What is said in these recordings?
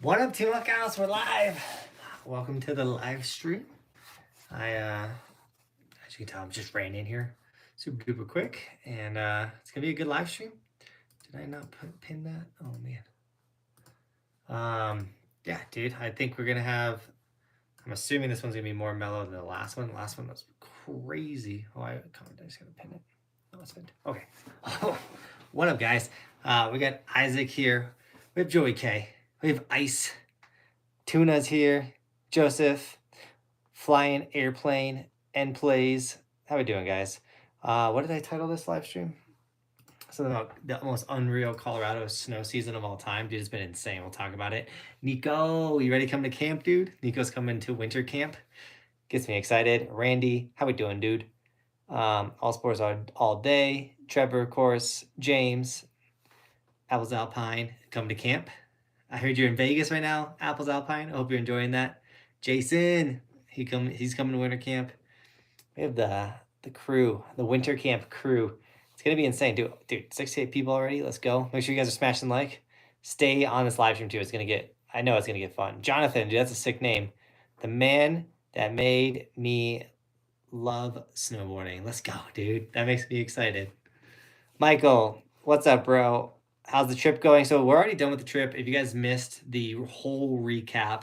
What up, Team Buckhouse? We're live. Welcome to the live stream. As you can tell, I'm just ran in here super duper quick, and it's gonna be a good live stream. Did I not pin that? Oh man. Yeah, dude. I think we're gonna have. I'm assuming this one's gonna be more mellow than the last one. The last one was crazy. Oh, I just gotta pin it. No, it's good. Okay. Oh, what up, guys? We got Isaac here. We have Joey K. We have Ice. Tuna's here. Joseph. Flying Airplane. N Plays. How we doing, guys? What did I title this live stream? Something about the most unreal Colorado snow season of all time. Dude, it's been insane. We'll talk about it. Nico, you ready to come to camp, dude? Nico's coming to winter camp. Gets me excited. Randy, how we doing, dude? All sports all day. Trevor, of course. James. Apples Alpine, come to camp. I heard you're in Vegas right now, Apples Alpine. I hope you're enjoying that. Jason, he's coming to winter camp. We have the crew, the winter camp crew. It's gonna be insane, dude. 68 people already. Let's go. Make sure you guys are smashing like. Stay on this live stream too. I know it's gonna get fun. Johnathan, dude, that's a sick name. The man that made me love snowboarding. Let's go, dude. That makes me excited. Michael, what's up, bro? How's the trip going? So we're already done with the trip. If you guys missed the whole recap,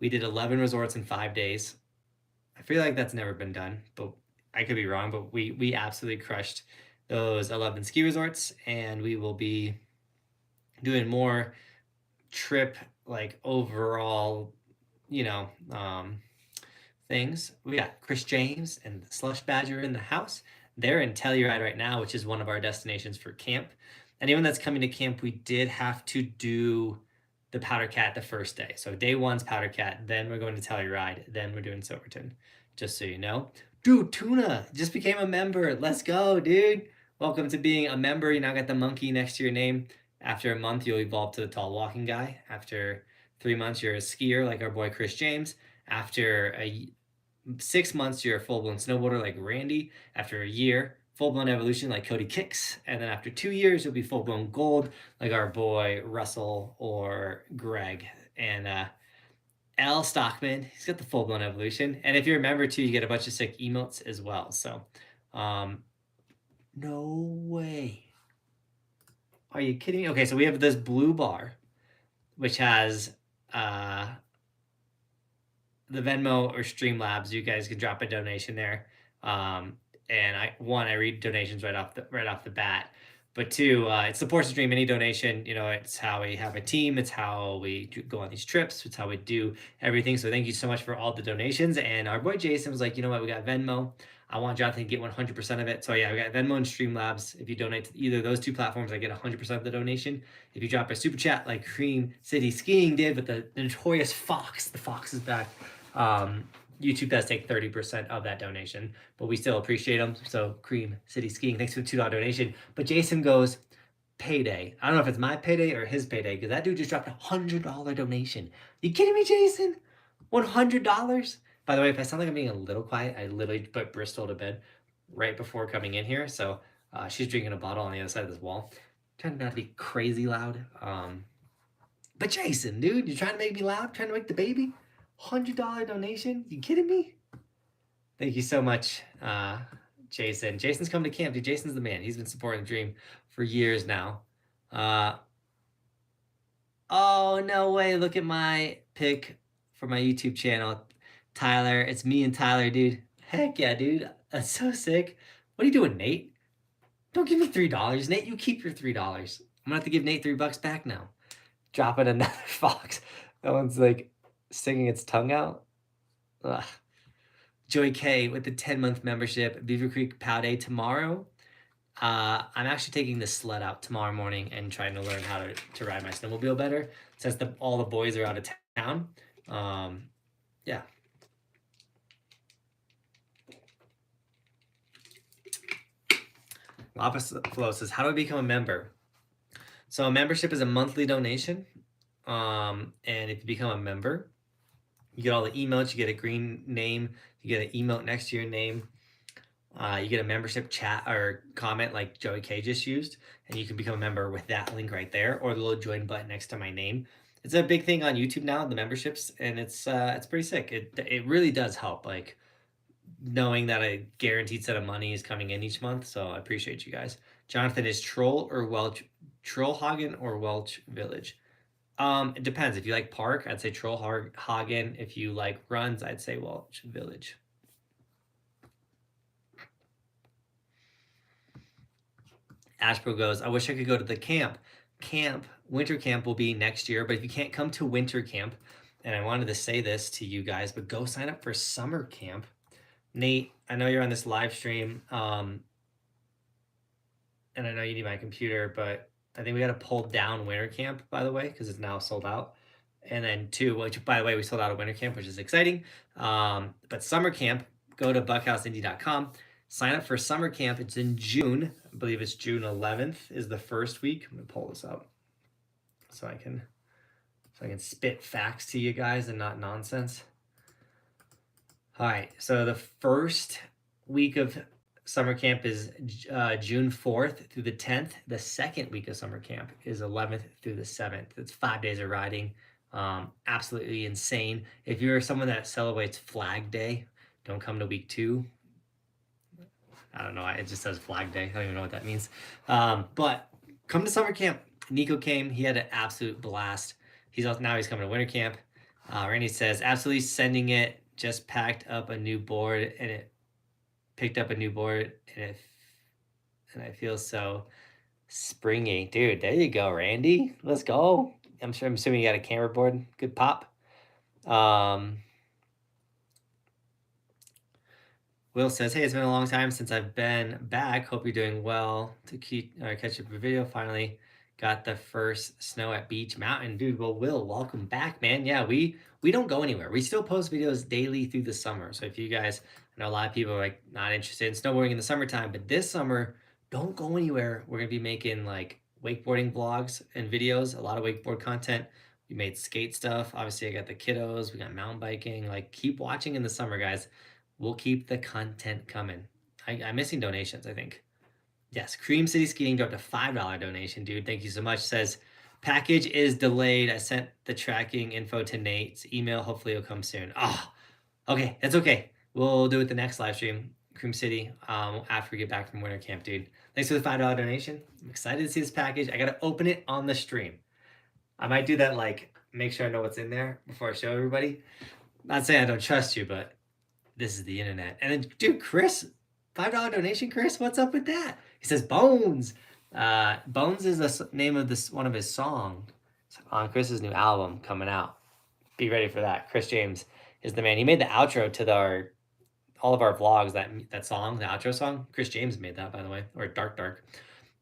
we did 11 resorts in 5 days. I feel like that's never been done, but I could be wrong, but we absolutely crushed those 11 ski resorts, and we will be doing more trip, like overall, things. We got Chris James and the Slush Badger in the house. They're in Telluride right now, which is one of our destinations for camp. Anyone that's coming to camp, we did have to do the Powder Cat the first day. So day one's Powder Cat, then we're going to Telluride, then we're doing Silverthorne, just so you know. Dude, Tuna just became a member. Let's go, dude. Welcome to being a member. You now got the monkey next to your name. After a month, you'll evolve to the tall walking guy. After 3 months, you're a skier like our boy Chris James. After 6 months, you're a full-blown snowboarder like Randy. After a year, full-blown evolution like Cody Kicks. And then after 2 years, you'll be full-blown gold like our boy Russell or Greg. And Al Stockman, he's got the full-blown evolution. And if you're a member too, you get a bunch of sick emotes as well. So no way. Are you kidding me? Okay, so we have this blue bar, which has the Venmo or Streamlabs. You guys can drop a donation there. And I read donations right off the bat. But two, it supports the stream. Any donation, it's how we have a team. It's how we go on these trips. It's how we do everything. So thank you so much for all the donations. And our boy Jason was like, you know what? We got Venmo. I want Johnathan to get 100% of it. So yeah, we got Venmo and Streamlabs. If you donate to either of those two platforms, I get 100% of the donation. If you drop a super chat like Cream City Skiing did with the notorious Fox, the Fox is back. YouTube does take 30% of that donation, but we still appreciate them. So Cream City Skiing, thanks for the $2 donation. But Jason goes, payday. I don't know if it's my payday or his payday, because that dude just dropped a $100 donation. You kidding me, Jason? $100? By the way, if I sound like I'm being a little quiet, I literally put Bristol to bed right before coming in here. So she's drinking a bottle on the other side of this wall. Trying not to be crazy loud. But Jason, dude, you're trying to make me loud? Trying to wake the baby? $100 donation? You kidding me? Thank you so much, Jason. Jason's coming to camp, dude. Jason's the man. He's been supporting the dream for years now. Oh, no way. Look at my pick for my YouTube channel. Tyler. It's me and Tyler, dude. Heck yeah, dude. That's so sick. What are you doing, Nate? Don't give me $3. Nate, you keep your $3. I'm going to have to give Nate $3 back now. Dropping another Fox. That one's like sticking its tongue out. Ugh. Joy K with the 10-month membership. Beaver Creek Pow Day tomorrow. I'm actually taking the sled out tomorrow morning and trying to learn how to ride my snowmobile better since all the boys are out of town. Yeah. Opposite Flow says, how do I become a member? So a membership is a monthly donation. And if you become a member, you get all the emotes, you get a green name, you get an emote next to your name. You get a membership chat or comment like Joey K just used, and you can become a member with that link right there, or the little join button next to my name. it's a big thing on YouTube now, the memberships, and it's pretty sick. It really does help, like knowing that a guaranteed set of money is coming in each month. So I appreciate you guys. Jonathan, is Trollhagen or Welch Village? It depends. If you like park, I'd say Trollhagen. If you like runs, I'd say Welch Village. Ashbro goes, I wish I could go to the camp. Winter camp will be next year, but if you can't come to winter camp, and I wanted to say this to you guys, but go sign up for summer camp. Nate, I know you're on this live stream, and I know you need my computer, but I think we got to pull down winter camp, by the way, because it's now sold out. And then two, which by the way, we sold out of winter camp, which is exciting. But summer camp, go to buckhouseindy.com. Sign up for summer camp. It's in June. I believe it's June 11th is the first week. I'm gonna pull this up so I can spit facts to you guys and not nonsense. All right, so the first week of summer camp is June 4th through the 10th. The second week of summer camp is 11th through the 7th. It's 5 days of riding. Absolutely insane. If you're someone that celebrates Flag Day, don't come to week 2. I don't know. It just says Flag Day. I don't even know what that means. But come to summer camp. Nico came. He had an absolute blast. He's coming to winter camp. Randy says, absolutely sending it. Just picked up a new board and I feel so springy. Dude, there you go, Randy. Let's go. I'm assuming you got a camera board. Good pop. Will says, hey, it's been a long time since I've been back. Hope you're doing well. To catch up your video. Finally got the first snow at Beach Mountain. Dude, well, Will, welcome back, man. Yeah, we don't go anywhere. We still post videos daily through the summer. So if you guys, I know a lot of people are like not interested in snowboarding in the summertime, but this summer, don't go anywhere. We're going to be making like wakeboarding vlogs and videos, a lot of wakeboard content. We made skate stuff. Obviously, I got the kiddos. We got mountain biking. Like, keep watching in the summer, guys. We'll keep the content coming. I'm missing donations, I think. Yes, Cream City Skiing dropped a $5 donation, dude. Thank you so much. Says, package is delayed. I sent the tracking info to Nate's email. Hopefully it'll come soon. Oh, okay. That's okay. We'll do it the next live stream, Cream City, after we get back from winter camp, dude. Thanks for the $5 donation. I'm excited to see this package. I got to open it on the stream. I might do that, like, make sure I know what's in there before I show everybody. Not saying I don't trust you, but this is the internet. And then, dude, Chris, $5 donation, Chris. What's up with that? He says Bones. Bones is the name of one of his songs on Chris's new album coming out. Be ready for that. Chris James is the man. He made the outro to all of our vlogs. That song, the outro song. Chris James made that, by the way, or Dark.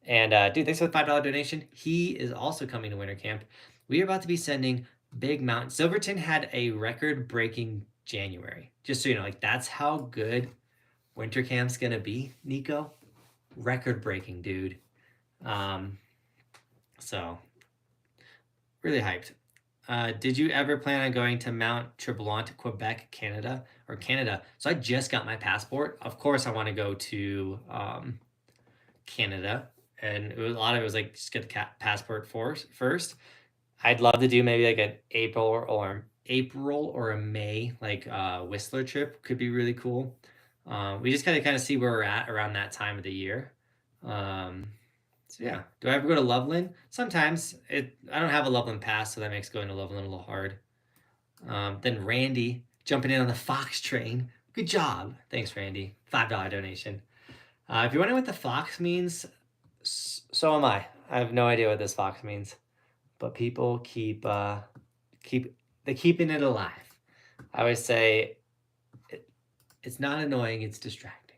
And dude, thanks for the $5 donation. He is also coming to winter camp. We are about to be sending Big Mountain. Silverton had a record-breaking January. Just so you know, like, that's how good winter camp's gonna be, Nico. Record-breaking, dude. So really hyped. Did you ever plan on going to Mount Tremblant, Quebec, Canada? So I just got my passport. Of course I want to go to Canada, and a lot of it was like, just get the passport first. I'd love to do maybe like an April or a May, like Whistler trip could be really cool. We just gotta kind of see where we're at around that time of the year. So yeah, do I ever go to Loveland? Sometimes. I don't have a Loveland pass, so that makes going to Loveland a little hard. Then Randy jumping in on the Fox train. Good job. Thanks, Randy. $5 donation. If you're wondering what the Fox means, so am I. I have no idea what this Fox means, but people keep keeping it alive. I always say it's not annoying, it's distracting.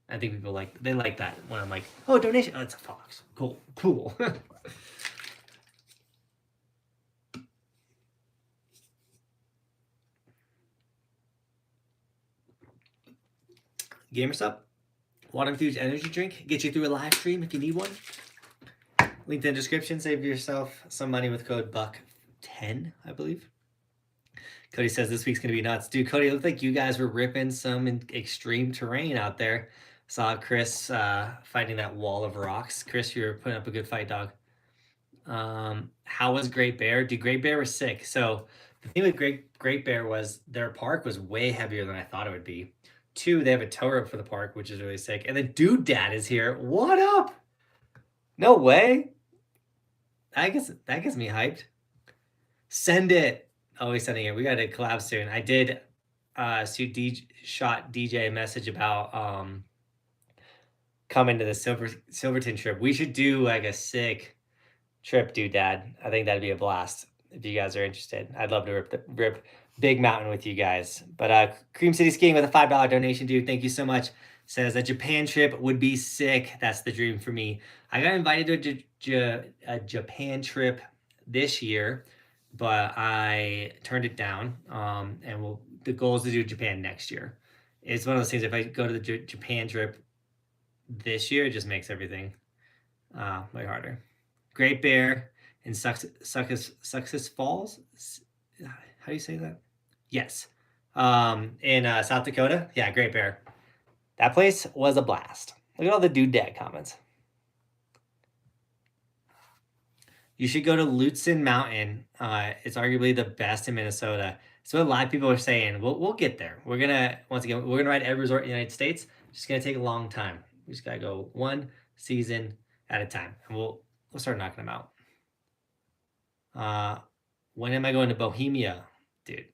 I think people like that when I'm like, oh, donation. Oh, it's a Fox. Cool. GamerSup, Water Infused energy drink. Get you through a live stream if you need one. Link in the description. Save yourself some money with code BUCK10, I believe. Cody says this week's going to be nuts. Dude, Cody, it looked like you guys were ripping some extreme terrain out there. Saw Chris fighting that wall of rocks. Chris, you're putting up a good fight, dog. How was Great Bear? Dude, Great Bear was sick. So the thing with Great Bear was their park was way heavier than I thought it would be. Two, they have a tow rope for the park, which is really sick. And the dude dad is here. What up? No way. I guess that gets me hyped. Send it. Always sending it. We got to collab soon. I did shot DJ a message about coming to the Silverton trip. We should do like a sick trip, dude, dad. I think that'd be a blast if you guys are interested. I'd love to rip Big Mountain with you guys. But Cream City Skiing with a $5 donation, dude. Thank you so much. Says a Japan trip would be sick. That's the dream for me. I got invited to a Japan trip this year, but I turned it down. And the goal is to do Japan next year. It's one of those things. If I go to the Japan trip this year, it just makes everything way harder. Great Bear in Success Falls. How do you say that? Yes. In South Dakota. Yeah, Great Bear. That place was a blast. Look at all the dude dad comments. You should go to Lutsen Mountain. It's arguably the best in Minnesota. So a lot of people are saying, we'll get there. We're gonna ride every resort in the United States. It's just gonna take a long time. We just gotta go one season at a time, and we'll start knocking them out. When am I going to Bohemia, dude?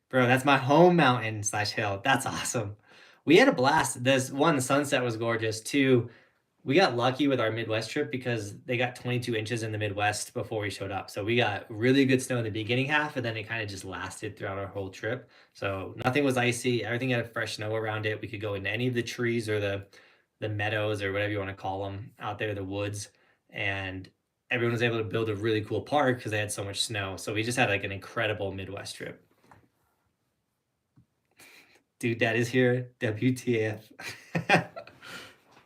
Bro, that's my home mountain / hill. That's awesome. We had a blast. This one, the sunset was gorgeous. Two, we got lucky with our Midwest trip because they got 22 inches in the Midwest before we showed up. So we got really good snow in the beginning half, and then it kind of just lasted throughout our whole trip. So nothing was icy. Everything had fresh snow around it. We could go into any of the trees or the meadows or whatever you want to call them out there, the woods. And everyone was able to build a really cool park because they had so much snow. So we just had like an incredible Midwest trip. Dude, that is here. WTF.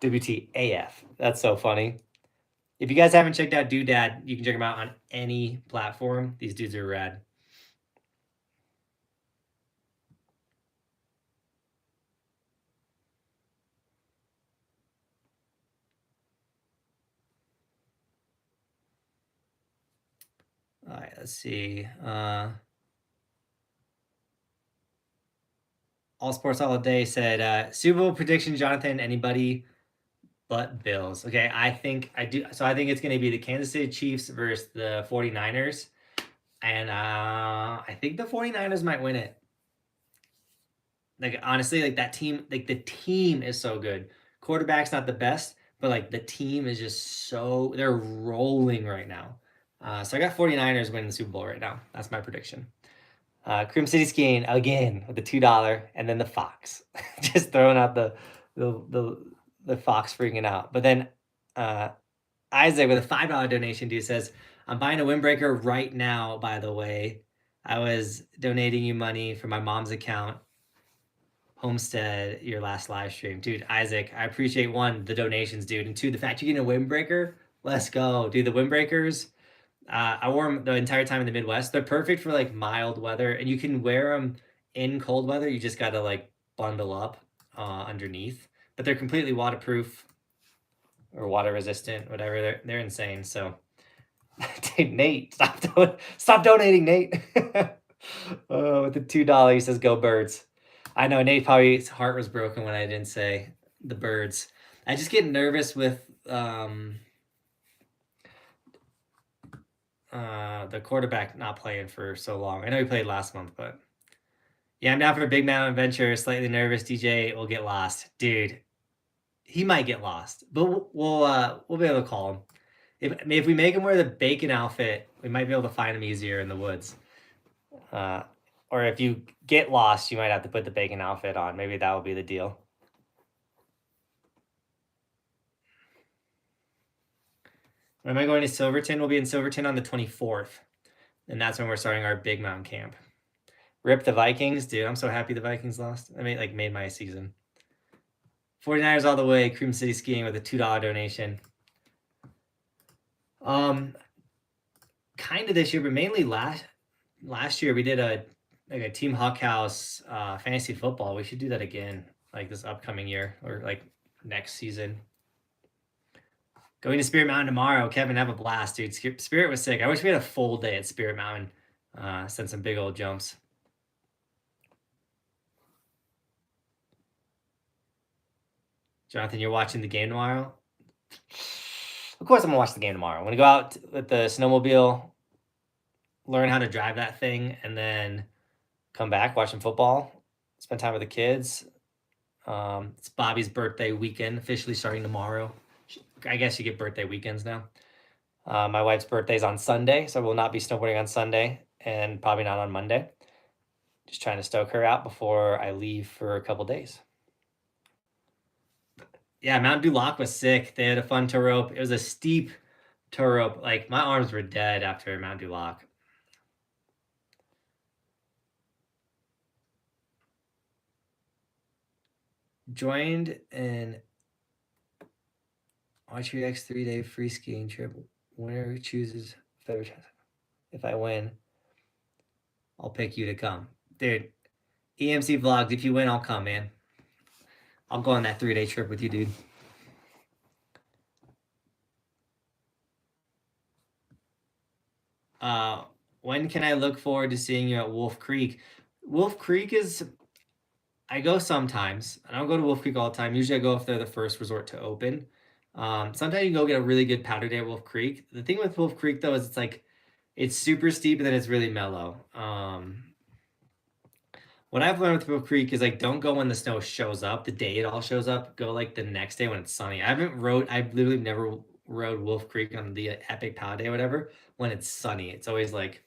WTAF. That's so funny. If you guys haven't checked out Dude Dad, you can check them out on any platform. These dudes are rad. All right, let's see. All Sports All Day said, Super Bowl prediction, Johnathan, anybody but Bills. Okay, I think I do. So I think it's going to be the Kansas City Chiefs versus the 49ers. And I think the 49ers might win it. Like, honestly, like that team, like the team is so good. Quarterback's not the best, but like the team is just so, they're rolling right now. So I got 49ers winning the Super Bowl right now. That's my prediction. Cream City Skiing again with the $2 and then the Fox. Just throwing out the Fox freaking out. But then Isaac with a $5 donation, dude, says, I'm buying a windbreaker right now, by the way. I was donating you money from my mom's account. Homestead, your last live stream. Dude, Isaac, I appreciate one, the donations, dude. And two, the fact you're getting a windbreaker. Let's go. Dude, the windbreakers, I wore them the entire time in the Midwest. They're perfect for like mild weather, and you can wear them in cold weather. You just got to like bundle up underneath, but they're completely waterproof or water resistant, whatever. They're insane. So, dude, Nate, stop donating, Nate. With the $2, he says, "Go Birds." I know Nate probably his heart was broken when I didn't say the Birds. I just get nervous with the quarterback not playing for so long. I know he played last month, but yeah, I'm down for a big mountain adventure. Slightly nervous. DJ will get lost, dude. He might get lost, but we'll be able to call him. If we make him wear the bacon outfit, we might be able to find him easier in the woods. Or if you get lost, you might have to put the bacon outfit on. Maybe that will be the deal. When am I going to Silverton? We'll be in Silverton on the 24th. And that's when we're starting our big mountain camp. Rip the Vikings. Dude, I'm so happy the Vikings lost. I mean, like, made my season. 49ers all the way. Cream City Skiing with a $2 donation. Kind of this year, but mainly last year we did a Team Huck House fantasy football. We should do that again, like this upcoming year or like next season. Going to Spirit Mountain tomorrow. Kevin, have a blast, dude. Spirit was sick. I wish we had a full day at Spirit Mountain. Sent some big old jumps. Jonathan, you're watching the game tomorrow? Of course I'm going to watch the game tomorrow. I'm going to go out with the snowmobile, learn how to drive that thing, and then come back, watch some football, spend time with the kids. It's Bobby's birthday weekend, officially starting tomorrow. I guess you get birthday weekends now. My wife's birthday's on Sunday, so I will not be snowboarding on Sunday and probably not on Monday. Just trying to stoke her out before I leave for a couple days. Yeah, Mount Dulac was sick. They had a fun tow rope. It was a steep tow rope. Like, my arms were dead after Mount Dulac. Joined an RTX 3-day free skiing trip. Winner chooses favorite. If I win, I'll pick you to come. Dude, EMC Vlogs, if you win, I'll come, man. I'll go on that 3-day trip with you, dude. When can I look forward to seeing you at Wolf Creek? Wolf Creek is... I go sometimes. I don't go to Wolf Creek all the time. Usually I go if they're the first resort to open. Sometimes you can go get a really good powder day at Wolf Creek. The thing with Wolf Creek, though, is it's like... It's super steep, and then it's really mellow. What I've learned with Wolf Creek is, like, don't go when the snow shows up, the day it all shows up. Go, like, the next day when it's sunny. I've literally never rode Wolf Creek on the epic powder day or whatever when it's sunny. It's always, like...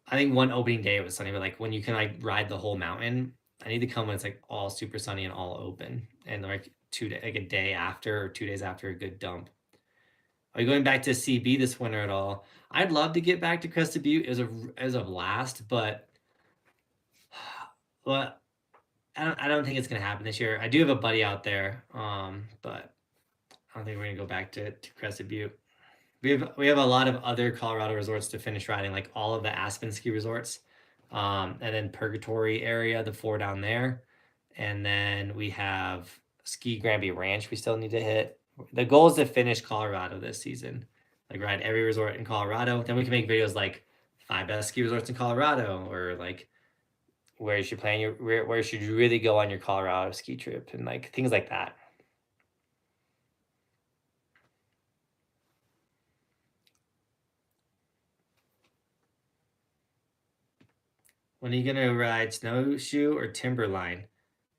I think one opening day it was sunny, but, like, when you can, like, ride the whole mountain, I need to come when it's, like, all super sunny and all open. And, like, a day after or 2 days after a good dump. Are you going back to CB this winter at all? I'd love to get back to Crested Butte. It was a blast, but well, I don't think it's gonna happen this year. I do have a buddy out there, but I don't think we're gonna go back to Crested Butte. We have a lot of other Colorado resorts to finish riding, like all of the Aspen ski resorts, and then Purgatory area, the 4 down there, and then we have Ski Granby Ranch we still need to hit. The goal is to finish Colorado this season, like ride every resort in Colorado. Then we can make videos like 5 best ski resorts in Colorado, or like where you should plan where should you really go on your Colorado ski trip, and like things like that. When are you gonna ride Snowshoe or Timberline?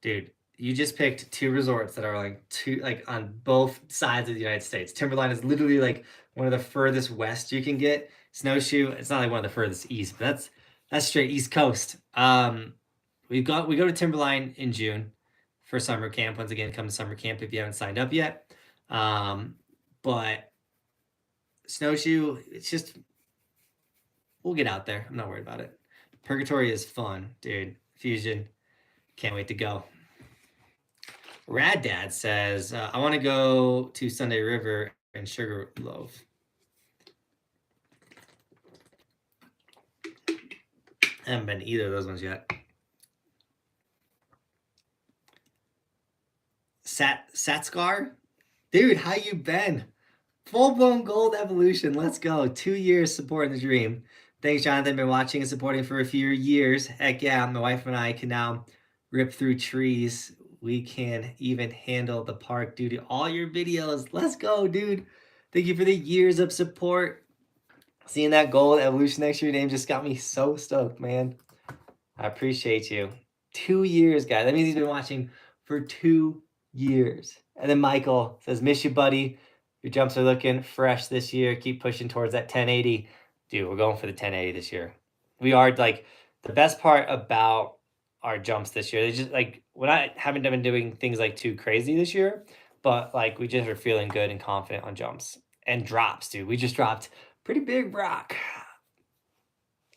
Dude, you just picked 2 resorts that are like on both sides of the United States. Timberline is literally like one of the furthest west you can get. Snowshoe, it's not like one of the furthest east, but that's straight East Coast. We go to Timberline in June for summer camp. Once again, come to summer camp if you haven't signed up yet. But Snowshoe, it's just, we'll get out there. I'm not worried about it. Purgatory is fun, dude. Fusion, can't wait to go. Rad Dad says, I want to go to Sunday River and Sugarloaf. I haven't been to either of those ones yet. Satskar? Dude, how you been? Full-blown gold evolution. Let's go. 2 years supporting the dream. Thanks, Jonathan. Been watching and supporting for a few years. Heck yeah, my wife and I can now rip through trees. We can even handle the park due to all your videos. Let's go, dude. Thank you for the years of support. Seeing that gold evolution next to your name just got me so stoked, man. I appreciate you. 2 years, guys. That means he's been watching for 2 years. And then Michael says, miss you, buddy. Your jumps are looking fresh this year. Keep pushing towards that 1080. Dude, we're going for the 1080 this year. We are, like, the best part about our jumps this year, they just, like, I haven't been doing things like too crazy this year, but like we just are feeling good and confident on jumps and drops, dude. We just dropped pretty big rock.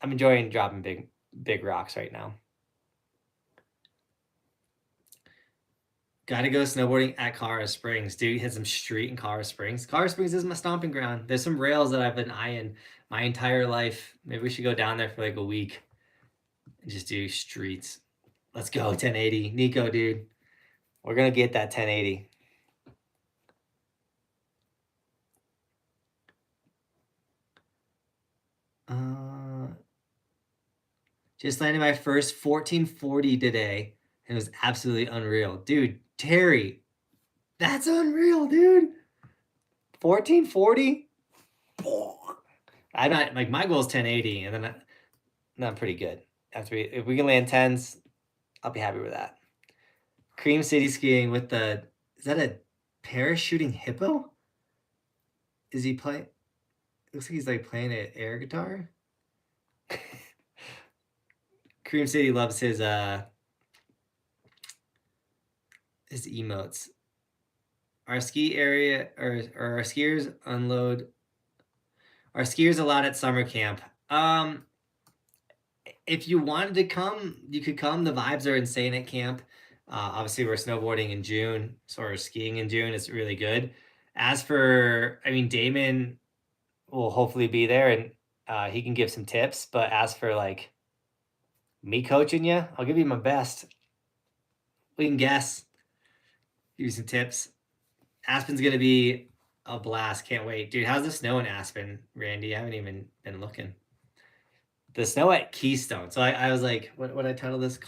I'm enjoying dropping big rocks right now. Gotta go snowboarding at Colorado Springs. Dude, hit some street in Colorado Springs. Colorado Springs is my stomping ground. There's some rails that I've been eyeing my entire life. Maybe we should go down there for like a week and just do streets. Let's go, 1080. Nico, dude. We're going to get that 1080. Just landed my first 1440 today, and it was absolutely unreal. Dude, Terry, that's unreal, dude. 1440? I'm not, like, my goal is 1080, and then I'm pretty good. If we can land 10s, I'll be happy with that. Cream City skiing with the, is that a parachuting hippo? Is he playing? Looks like he's like playing an air guitar. Cream City loves his emotes. Our ski area, or our skiers unload. Our skiers allowed at summer camp. If you wanted to come, you could come. The vibes are insane at camp. Obviously, we're snowboarding in June, so we're skiing in June. It's really good. As for, I mean, Damon will hopefully be there, and he can give some tips. But as for like me coaching you, I'll give you my best. We can guess. Give you some tips. Aspen's gonna be a blast. Can't wait, dude. How's the snow in Aspen, Randy? I haven't even been looking. The snow at Keystone. So I was like, what I title this?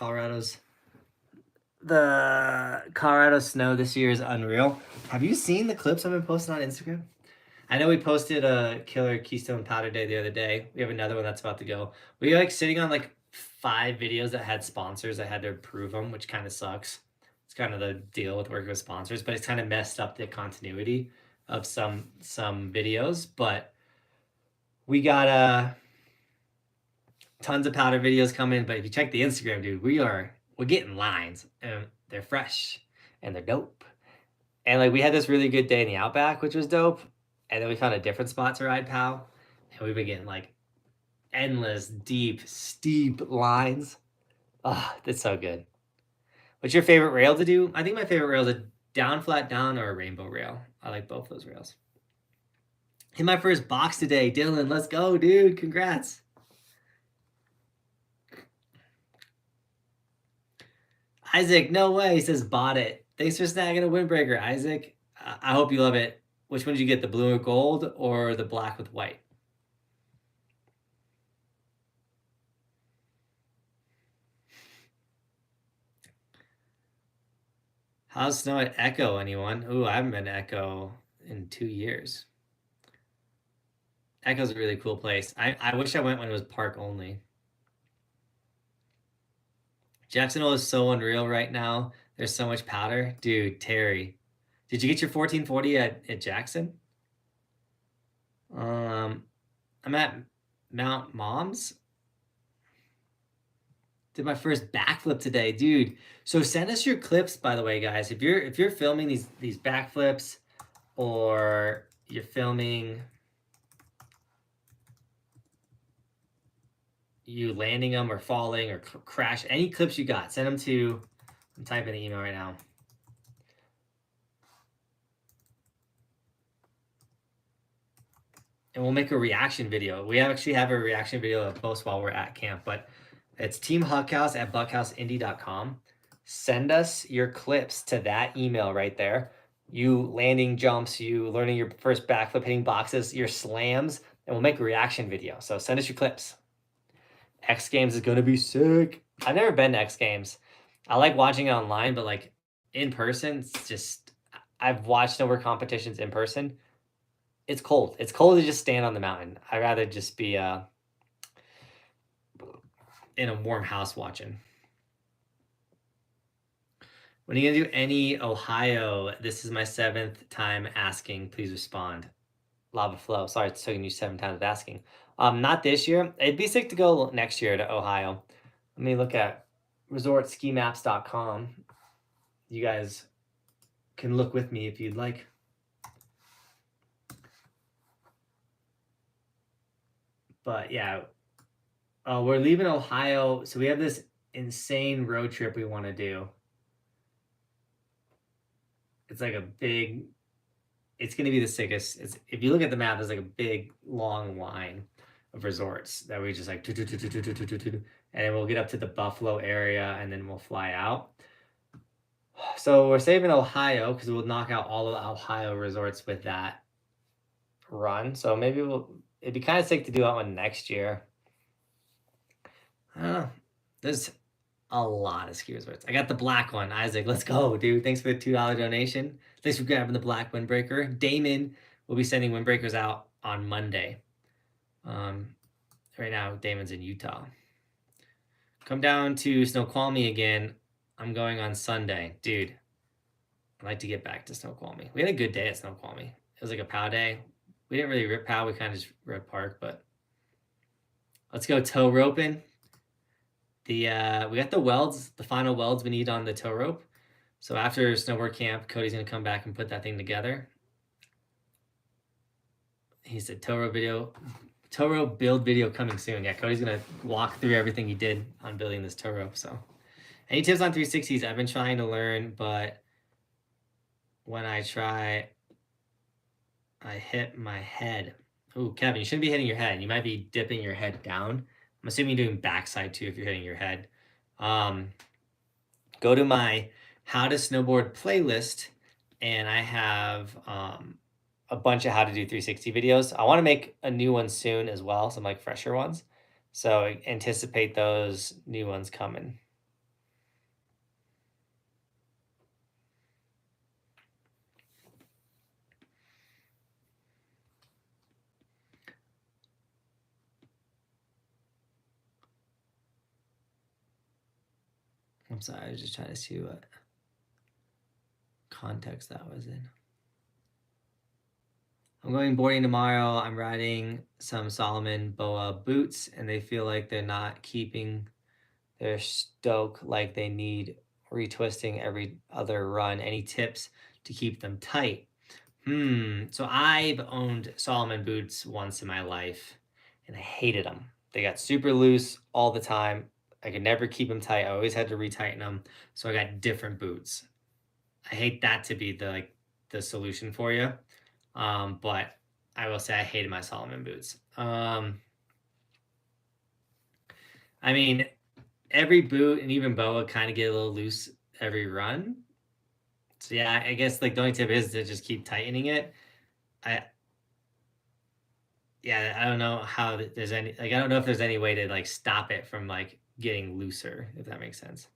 The Colorado snow this year is unreal. Have you seen the clips I've been posting on Instagram? I know we posted a killer Keystone powder day the other day. We have another one that's about to go. We were like sitting on like 5 videos that had sponsors. I had to approve them, which kind of sucks. It's kind of the deal with working with sponsors, but it's kind of messed up the continuity of some videos. But we got tons of powder videos coming. But if you check the Instagram, dude, we're getting lines, and they're fresh and they're dope. And like we had this really good day in the Outback, which was dope. And then we found a different spot to ride POW, and we've been getting like endless, deep, steep lines. Oh, that's so good. What's your favorite rail to do? I think my favorite rail is a down, flat down, or a rainbow rail. I like both those rails. Hit my first box today. Dylan, let's go, dude. Congrats. Isaac, no way. He says, bought it. Thanks for snagging a windbreaker, Isaac. I hope you love it. Which one did you get, the blue and gold or the black with white? How's snow at Echo, anyone? Ooh, I haven't been to Echo in 2 years. Echo's a really cool place. I wish I went when it was park only. Jacksonville is so unreal right now. There's so much powder. Dude, Terry. Did you get your 1440 at Jackson? I'm at Mount Moms. Did my first backflip today, dude. So send us your clips, by the way, guys. If you're filming these backflips, or you're filming you landing them or falling or crash, any clips you got, send them to, I'm typing the email right now. And we'll make a reaction video. We actually have a reaction video to post while we're at camp, but it's teamhuckhouse@buckhouseindy.com. Send us your clips to that email right there. You landing jumps, you learning your first backflip, hitting boxes, your slams, and we'll make a reaction video. So send us your clips. X Games is gonna be sick. I've never been to X Games. I like watching it online, but like in person, it's just, I've watched snowboard competitions in person. It's cold. It's cold to just stand on the mountain. I'd rather just be in a warm house watching. When are you gonna do any Ohio? This is my 7th time asking. Please respond. Lava Flow. Sorry, it's taking you 7 times of asking. Not this year. It'd be sick to go next year to Ohio. Let me look at resortskimaps.com. You guys can look with me if you'd like. But yeah, we're leaving Ohio. So we have this insane road trip we want to do. It's like a big, it's going to be the sickest. If you look at the map, there's like a big, long line of resorts that we just like, and then we'll get up to the Buffalo area, and then we'll fly out. So we're saving Ohio because we'll knock out all of the Ohio resorts with that run. So maybe we'll it'd be kind of sick to do that one next year. I don't know. There's a lot of ski resorts. I got the black one. Isaac, let's go, dude. Thanks for the $2 donation. Thanks for grabbing the black windbreaker. Damon will be sending windbreakers out on Monday. Right now, Damon's in Utah. Come down to Snoqualmie again. I'm going on Sunday. Dude, I'd like to get back to Snoqualmie. We had a good day at Snoqualmie. It was like a POW day. We didn't really rip POW. We kind of just rode park, but let's go tow roping. We got the welds, the final welds we need on the tow rope. So after Snowboard Camp, Cody's gonna come back and put that thing together. He said tow rope build video coming soon. Yeah, Cody's gonna walk through everything he did on building this tow rope. So any tips on 360s? I've been trying to learn, but when I try, I hit my head. Ooh, Kevin, you shouldn't be hitting your head. You might be dipping your head down. I'm assuming you're doing backside too if you're hitting your head. Go to my How to Snowboard playlist, and I have a bunch of how to do 360 videos. I want to make a new one soon as well, some like fresher ones. So anticipate those new ones coming. I'm sorry, I was just trying to see what context that was in. I'm going boarding tomorrow. I'm riding some Salomon Boa boots, and they feel like they're not keeping their stoke like they need, retwisting every other run. Any tips to keep them tight? So I've owned Salomon boots once in my life, and I hated them. They got super loose all the time. I could never keep them tight. I always had to retighten them. So I got different boots. I hate that to be the solution for you. But I will say I hated my Salomon boots. I mean, every boot and even Boa kind of get a little loose every run. So yeah, I guess like the only tip is to just keep tightening it. I don't know how there's any, like, I don't know if there's any way to like stop it from like getting looser, if that makes sense.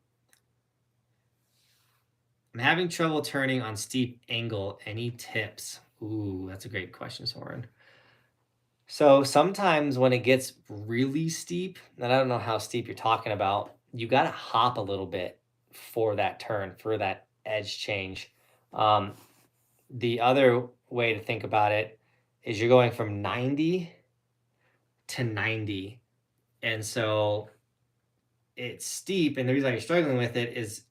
I'm having trouble turning on steep angle. Any tips? Ooh, that's a great question, Soren. So sometimes when it gets really steep, and I don't know how steep you're talking about, you got to hop a little bit for that turn, for that edge change. The other way to think about it is you're going from 90 to 90. And so it's steep. And the reason you're struggling with it is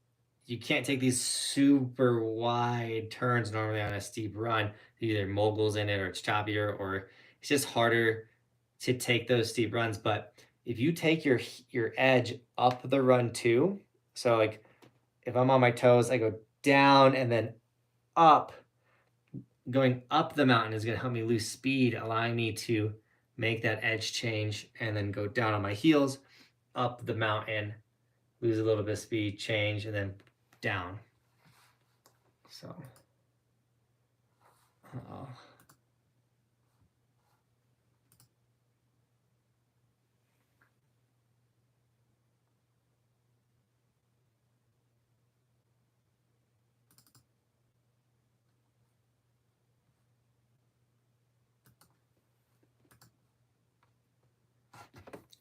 you can't take these super wide turns normally on a steep run. Either moguls in it or it's choppier, or it's just harder to take those steep runs. But if you take your edge up the run too, so like if I'm on my toes, I go down and then up. Going up the mountain is going to help me lose speed, allowing me to make that edge change and then go down on my heels, up the mountain, lose a little bit of speed, change, and then down. So,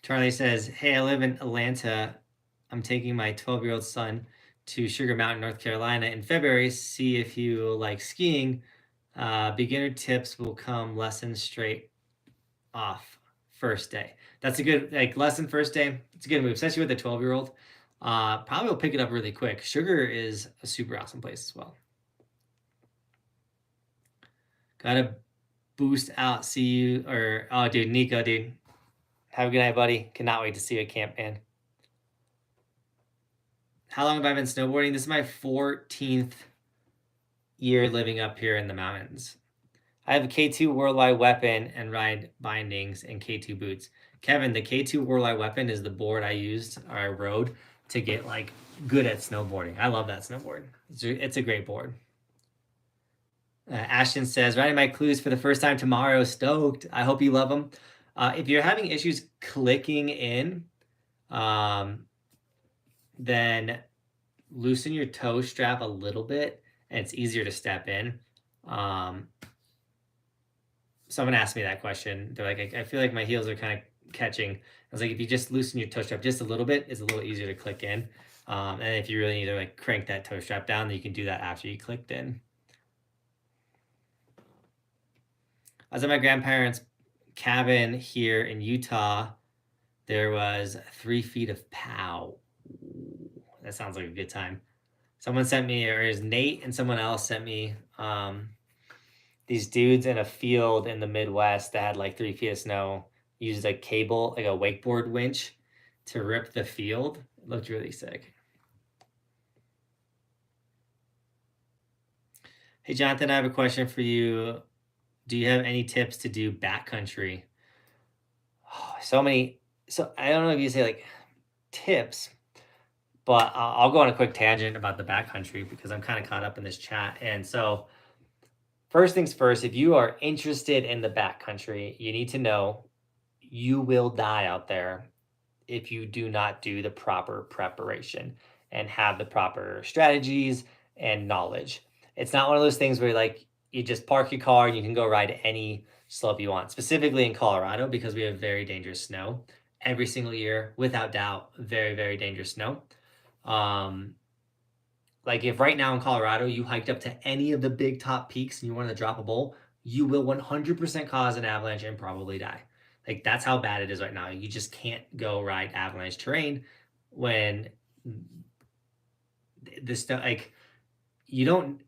Charlie says, hey, I live in Atlanta. I'm taking my 12-year-old son to Sugar Mountain, North Carolina in February. See if you like skiing. Beginner tips will come lesson straight off first day. That's a good like lesson first day. It's a good move, especially with a 12-year-old. Probably will pick it up really quick. Sugar is a super awesome place as well. Gotta boost out. See you or oh, dude, Nico, dude. Have a good night, buddy. Cannot wait to see you at camp, man. How long have I been snowboarding? This is my 14th year living up here in the mountains. I have a K2 Worldwide Weapon and ride bindings and K2 boots. Kevin, the K2 Worldwide Weapon is the board I used or I rode to get like good at snowboarding. I love that snowboard. It's a great board. Ashton says, writing my clues for the first time tomorrow. Stoked. I hope you love them. If you're having issues clicking in, then loosen your toe strap a little bit and it's easier to step in. Someone asked me that question. They're like, I feel like my heels are kind of catching. I was like, if you just loosen your toe strap just a little bit, it's a little easier to click in. And if you really need to like crank that toe strap down, then you can do that after you clicked in. I was at my grandparents' cabin here in Utah. There was 3 feet of pow. That sounds like a good time. Someone sent me, or is Nate and someone else sent me these dudes in a field in the Midwest that had like 3 feet of snow, used a cable, like a wakeboard winch to rip the field. It looked really sick. Hey, Jonathan, I have a question for you. Do you have any tips to do backcountry? Oh, so many. So I don't know if you say like tips, but I'll go on a quick tangent about the backcountry because I'm kind of caught up in this chat. And so first things first, if you are interested in the backcountry, you need to know you will die out there if you do not do the proper preparation and have the proper strategies and knowledge. It's not one of those things where like you just park your car and you can go ride any slope you want, specifically in Colorado, because we have very dangerous snow every single year, without doubt, very, very dangerous snow. Like if right now in Colorado, you hiked up to any of the big top peaks and you wanted to drop a bowl, you will 100% cause an avalanche and probably die. Like that's how bad it is right now. You just can't go ride avalanche terrain when the snow, like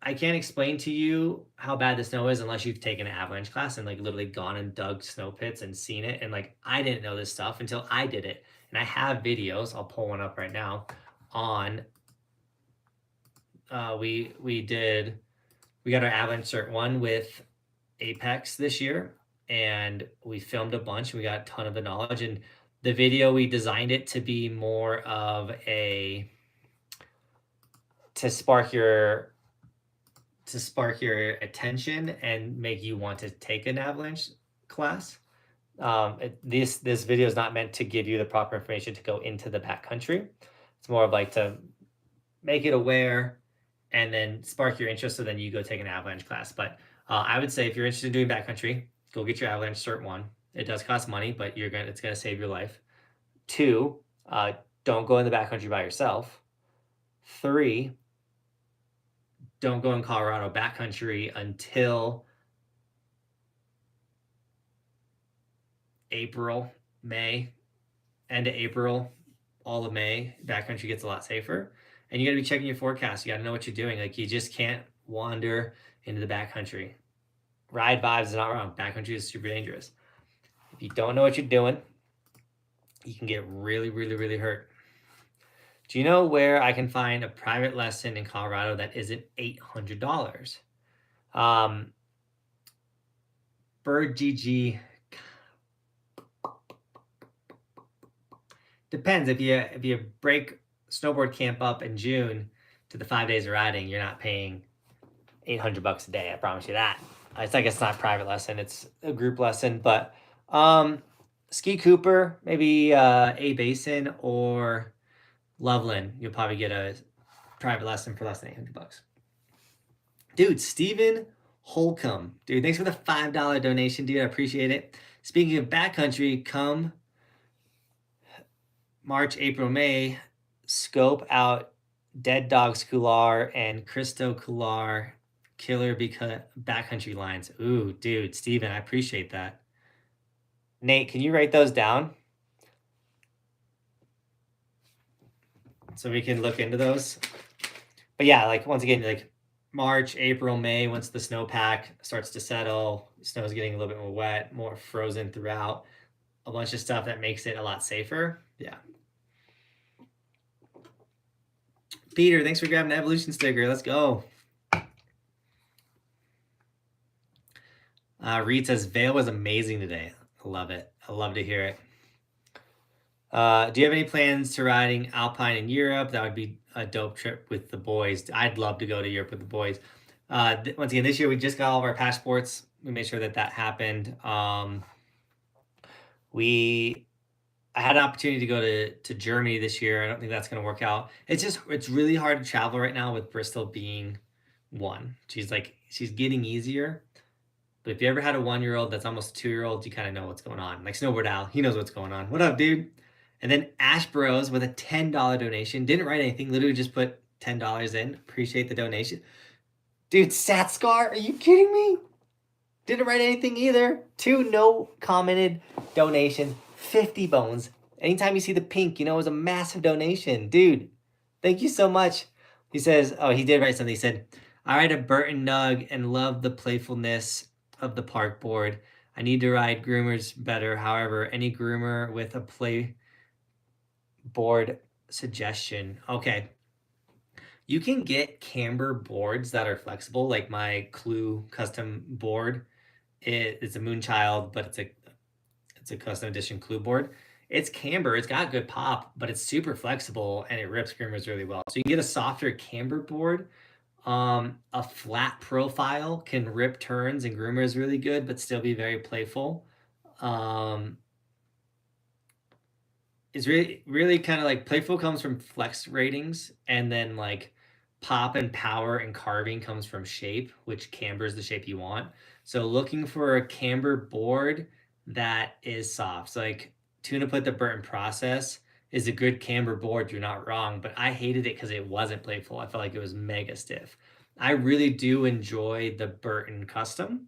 I can't explain to you how bad the snow is unless you've taken an avalanche class and like literally gone and dug snow pits and seen it. And like, I didn't know this stuff until I did it. And I have videos, I'll pull one up right now on, we got our avalanche cert 1 with Apex this year, and we filmed a bunch. We got a ton of the knowledge, and the video, we designed it to be more of to spark your attention and make you want to take an avalanche class. This video is not meant to give you the proper information to go into the backcountry. It's more of like to make it aware and then spark your interest so then you go take an avalanche class. But I would say if you're interested in doing backcountry, go get your avalanche cert 1. It does cost money, but it's gonna save your life. 2, don't go in the backcountry by yourself. 3, don't go in Colorado backcountry until April, May, end of April, all of May. Backcountry gets a lot safer. And you got to be checking your forecast. You got to know what you're doing. Like you just can't wander into the backcountry. Ride vibes is not wrong. Backcountry is super dangerous. If you don't know what you're doing, you can get really, really, really hurt. Do you know where I can find a private lesson in Colorado that isn't $800? Bird GG. Depends. If you break Snowboard Camp up in June to the 5 days of riding, you're not paying $800 a day. I promise you that. It's like it's not a private lesson; it's a group lesson. But Ski Cooper, maybe A Basin or Loveland, you'll probably get a private lesson for less than $800. Dude, Steven Holcomb, dude, thanks for the $5 donation, dude. I appreciate it. Speaking of backcountry, come March, April, May, scope out Dead Dogs Couloir and Cristo Couloir killer because backcountry lines. Ooh, dude, Steven, I appreciate that. Nate, can you write those down so we can look into those? But yeah, like once again, like March, April, May, once the snowpack starts to settle, snow's getting a little bit more wet, more frozen throughout, a bunch of stuff that makes it a lot safer. Yeah. Peter, thanks for grabbing the evolution sticker. Let's go. Reed says Vail was amazing today. I love it. I love to hear it. Do you have any plans to riding Alpine in Europe? That would be a dope trip with the boys. I'd love to go to Europe with the boys. Once again, this year we just got all of our passports. We made sure that happened. I had an opportunity to go to Germany this year. I don't think that's going to work out. It's really hard to travel right now with Bristol being one. She's getting easier. But if you ever had a 1-year-old that's almost a 2-year-old, you kind of know what's going on. Like Snowboard Al, he knows what's going on. What up, dude? And then Ash Bros with a $10 donation. Didn't write anything, literally just put $10 in. Appreciate the donation. Dude, Satscar, are you kidding me? Didn't write anything either. 2 no commented donations, 50 bones. Anytime you see the pink, you know it was a massive donation. Dude, thank you so much. He says, oh, he did write something. He said, I ride a Burton Nug and love the playfulness of the park board. I need to ride groomers better. However, any groomer with a play board suggestion. Okay. You can get camber boards that are flexible, like my Clue custom board. It's a Moonchild, but it's a custom edition Clue board. It's camber, it's got good pop, but it's super flexible and it rips groomers really well. So you can get a softer camber board. A flat profile can rip turns and groomers really good, but still be very playful. It's really kind of like playful comes from flex ratings, and then like pop and power and carving comes from shape, which cambers the shape you want. So looking for a camber board that is soft. So like Tuna put the Burton Process is a good camber board. You're not wrong, but I hated it because it wasn't playful. I felt like it was mega stiff. I really do enjoy the Burton Custom.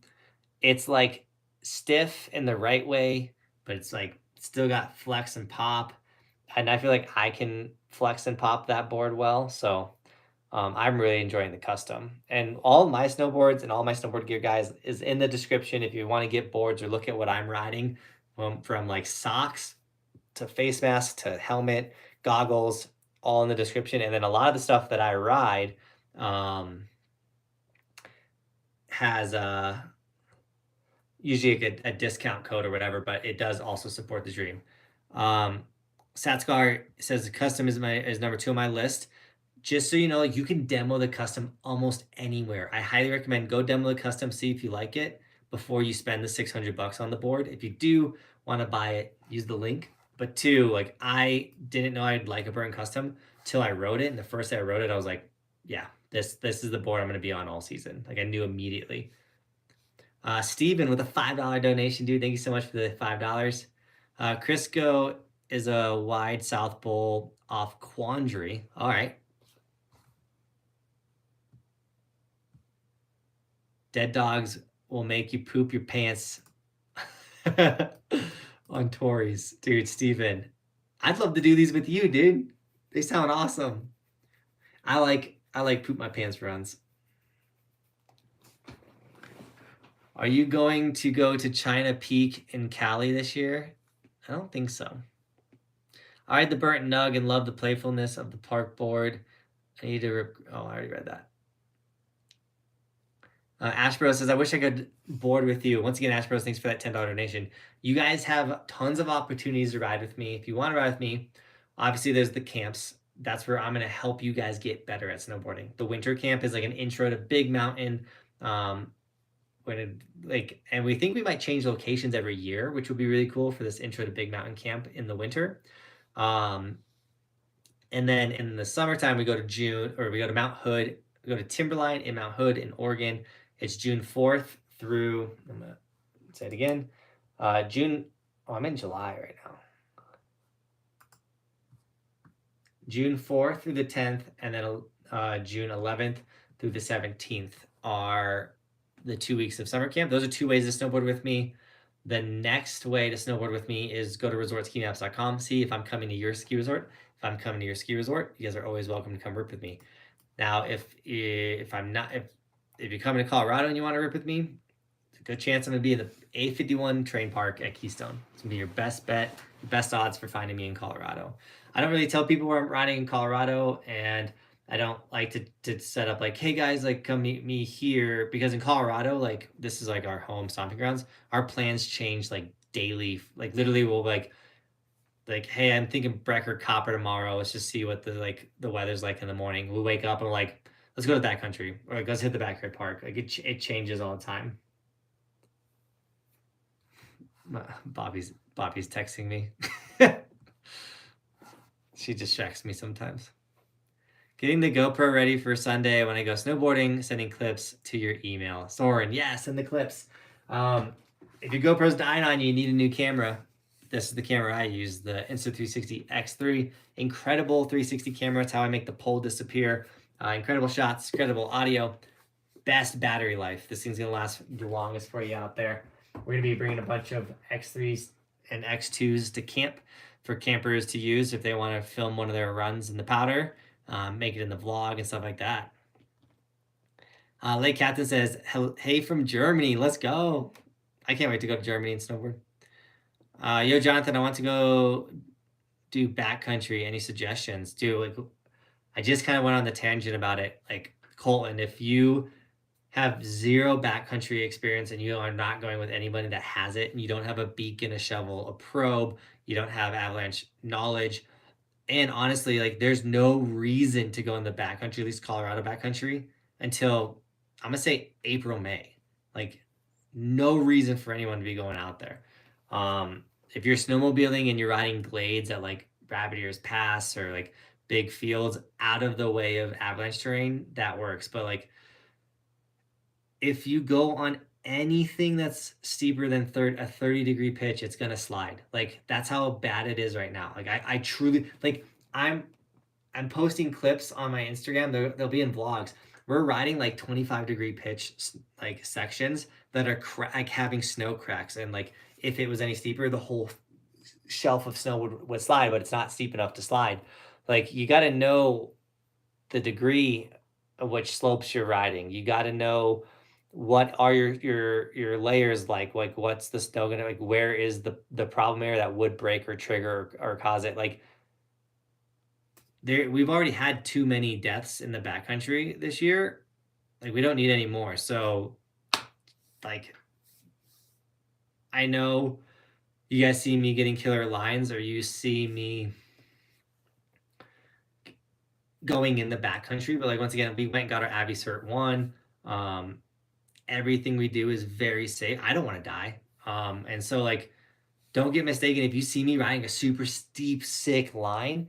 It's like stiff in the right way, but it's like still got flex and pop. And I feel like I can flex and pop that board well. So I'm really enjoying the custom. And all my snowboards and all my snowboard gear, guys, is in the description if you want to get boards or look at what I'm riding, from like socks to face mask to helmet, goggles, all in the description. And then a lot of the stuff that I ride has usually a discount code or whatever, but it does also support the dream. Satscar says the custom is number 2 on my list. Just so you know, you can demo the custom almost anywhere. I highly recommend go demo the custom, see if you like it before you spend the $600 on the board. If you do want to buy it, use the link. But 2, like I didn't know I'd like a Burton Custom till I wrote it. And the first day I wrote it, I was like, yeah, this is the board I'm going to be on all season. Like I knew immediately. Steven with a $5 donation, dude. Thank you so much for the $5. Crisco is a wide South Bowl off Quandary. All right. Dead dogs will make you poop your pants on Tories. Dude, Steven, I'd love to do these with you, dude. They sound awesome. I like poop my pants runs. Are you going to go to China Peak in Cali this year? I don't think so. I ride the Burton Nug and love the playfulness of the park board. I need to I already read that. Ashbro says, I wish I could board with you. Once again, Ashbro, thanks for that $10 donation. You guys have tons of opportunities to ride with me. If you want to ride with me, obviously there's the camps. That's where I'm going to help you guys get better at snowboarding. The winter camp is like an intro to big mountain. And we think we might change locations every year, which would be really cool for this intro to big mountain camp in the winter. And then in the summertime, we go to Mount Hood. We go to Timberline in Mount Hood in Oregon. It's June 4th through, I'm going to say it again, I'm in July right now. June 4th through the 10th, and then June 11th through the 17th are the 2 weeks of summer camp. Those are 2 ways to snowboard with me. The next way to snowboard with me is go to resortskimaps.com. See if I'm coming to your ski resort. If I'm coming to your ski resort, you guys are always welcome to come rip with me. Now, if you're coming to Colorado and you want to rip with me, it's a good chance I'm going to be in the A51 train park at Keystone. It's going to be your best bet, your best odds for finding me in Colorado. I don't really tell people where I'm riding in Colorado, and I don't like to set up like, hey guys, like come meet me here, because in Colorado, like this is like our home stomping grounds. Our plans change like daily. Like literally we'll like, hey, I'm thinking Breck or Copper tomorrow. Let's just see what the weather's like in the morning. We wake up and we're like, let's go to the backcountry, or like, let's hit the backyard park. Like it changes all the time. Bobby's texting me. She distracts me sometimes. Getting the GoPro ready for Sunday when I go snowboarding, sending clips to your email. Soren, yeah, send the clips. If your GoPro's dying on you, you need a new camera. This is the camera I use, the Insta360 X3. Incredible 360 camera. It's how I make the pole disappear. Incredible shots, incredible audio, best battery life. This thing's gonna last the longest for you out there. We're gonna be bringing a bunch of X3s and X2s to camp for campers to use if they want to film one of their runs in the powder, make it in the vlog and stuff like that. Lake Captain says, hey from Germany, let's go. I can't wait to go to Germany and snowboard. Yo, Jonathan, I want to go do backcountry. Any suggestions? Dude, like, I just kind of went on the tangent about it. Like, Colton, if you have zero backcountry experience and you are not going with anybody that has it, and you don't have a beacon, a shovel, a probe, you don't have avalanche knowledge, and honestly, like, there's no reason to go in the backcountry, at least Colorado backcountry, until I'm gonna say April, May. Like, no reason for anyone to be going out there. If you're snowmobiling and you're riding glades at like Rabbit Ears Pass or like big fields out of the way of avalanche terrain, that works. But like, if you go on anything that's steeper than a 30-degree pitch, it's gonna slide. Like, that's how bad it is right now. Like, I truly, like, I'm posting clips on my Instagram. They'll be in vlogs. We're riding like 25-degree pitch like sections that are like having snow cracks, and like if it was any steeper, the whole shelf of snow would slide, but it's not steep enough to slide. Like, you got to know the degree of which slopes you're riding. You got to know what are your layers like what's the snow gonna, like, where is the problem area that would break or trigger or cause it. Like, we've already had too many deaths in the backcountry this year. Like, we don't need any more. So, like, I know you guys see me getting killer lines, or you see me going in the backcountry, but like, once again, we went and got our Abbey Cert 1. Everything we do is very safe. I don't want to die. And so, like, don't get mistaken. If you see me riding a super steep, sick line,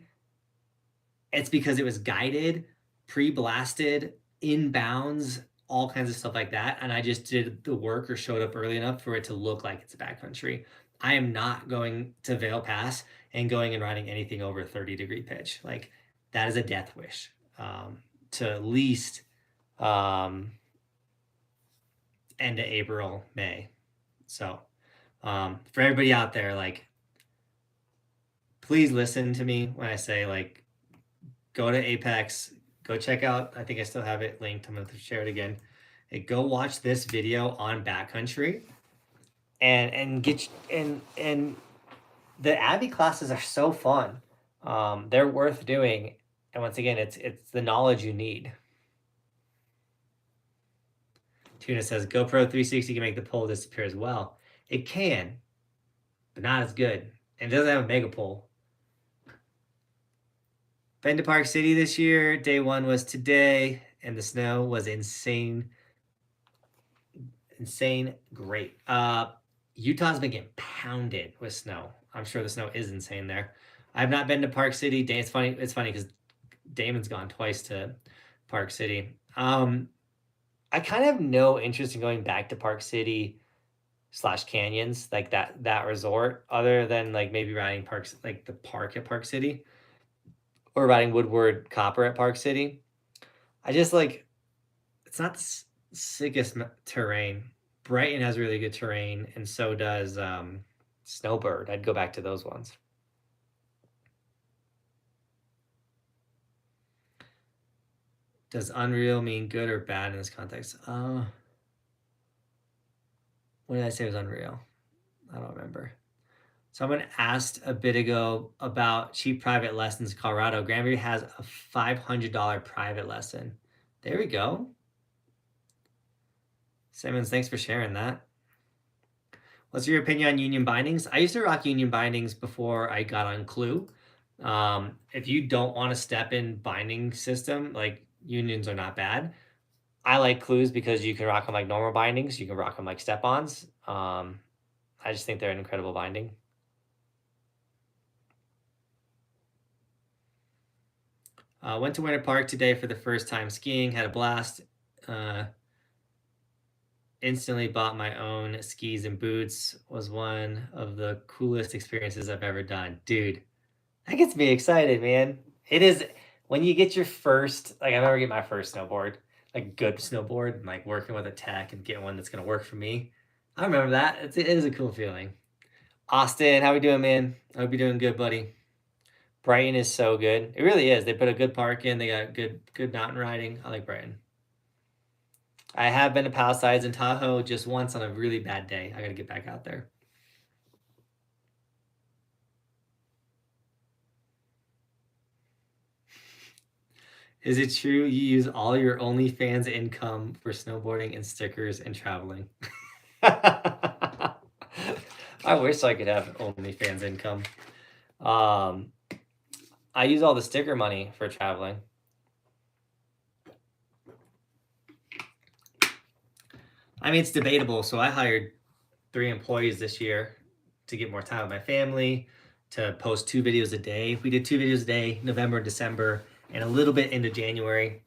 it's because it was guided, pre-blasted, inbounds, all kinds of stuff like that. And I just did the work or showed up early enough for it to look like it's a backcountry. I am not going to Vail Pass and going and riding anything over a 30-degree pitch. Like, that is a death wish, to at least end of April, May. So for everybody out there, like, please listen to me when I say, like, go to Apex, go check out, I think I still have it linked, I'm going to share it again. Hey, go watch this video on backcountry and get, and the Abbey classes are so fun. They're worth doing. And once again, it's the knowledge you need. Tuna says, GoPro 360 can make the pole disappear as well. It can, but not as good. And it doesn't have a mega pole. Been to Park City this year. Day 1 was today, and the snow was insane. Insane great. Utah's been getting pounded with snow. I'm sure the snow is insane there. I've not been to Park City. It's funny because Damon's gone twice to Park City. I kind of have no interest in going back to Park City / Canyons, like that resort, other than like maybe riding parks, like the park at Park City, or riding Woodward Copper at Park City. I just, like, it's not the sickest terrain. Brighton has really good terrain, and so does Snowbird. I'd go back to those ones. Does unreal mean good or bad in this context? What did I say was unreal? I don't remember. Someone asked a bit ago about cheap private lessons in Colorado. Granbury has a $500 private lesson. There we go. Simmons, thanks for sharing that. What's your opinion on union bindings? I used to rock union bindings before I got on Clue. If you don't want a step-in binding system, like, unions are not bad. I like Clues because you can rock them like normal bindings. You can rock them like step-ons. I just think they're an incredible binding. Went to Winter Park today for the first time skiing. Had a blast. Instantly bought my own skis and boots. Was one of the coolest experiences I've ever done. Dude, that gets me excited, man. It is when you get your first, like I remember getting my first snowboard, like good snowboard, and like working with a tech and getting one that's gonna work for me. I remember that. It is a cool feeling. Austin, how we doing, man? I hope you're doing good, buddy. Brighton is so good. It really is. They put a good park in. They got good mountain riding. I like Brighton. I have been to Palisades and Tahoe just once on a really bad day. I got to get back out there. Is it true you use all your OnlyFans income for snowboarding and stickers and traveling? I wish I could have OnlyFans income. I use all the sticker money for traveling. I mean, it's debatable. So I hired 3 employees this year to get more time with my family, to post 2 videos a day. We did 2 videos a day, November, December, and a little bit into January.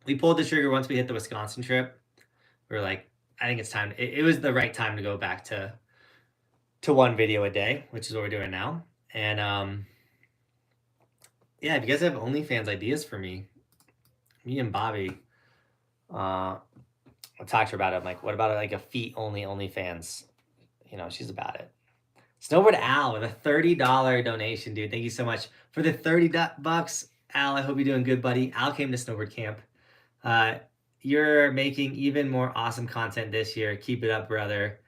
We pulled the trigger once we hit the Wisconsin trip. We were like, I think it's time. It was the right time to go back to 1 video a day, which is what we're doing now. And yeah, if you guys have OnlyFans ideas for me and Bobby, I talked to her about it. I'm like, what about like a feet only OnlyFans? You know, she's about it. Snowboard Al with a $30 donation, dude. Thank you so much for the $30. Al, I hope you're doing good, buddy. Al came to Snowboard Camp. You're making even more awesome content this year. Keep it up, brother.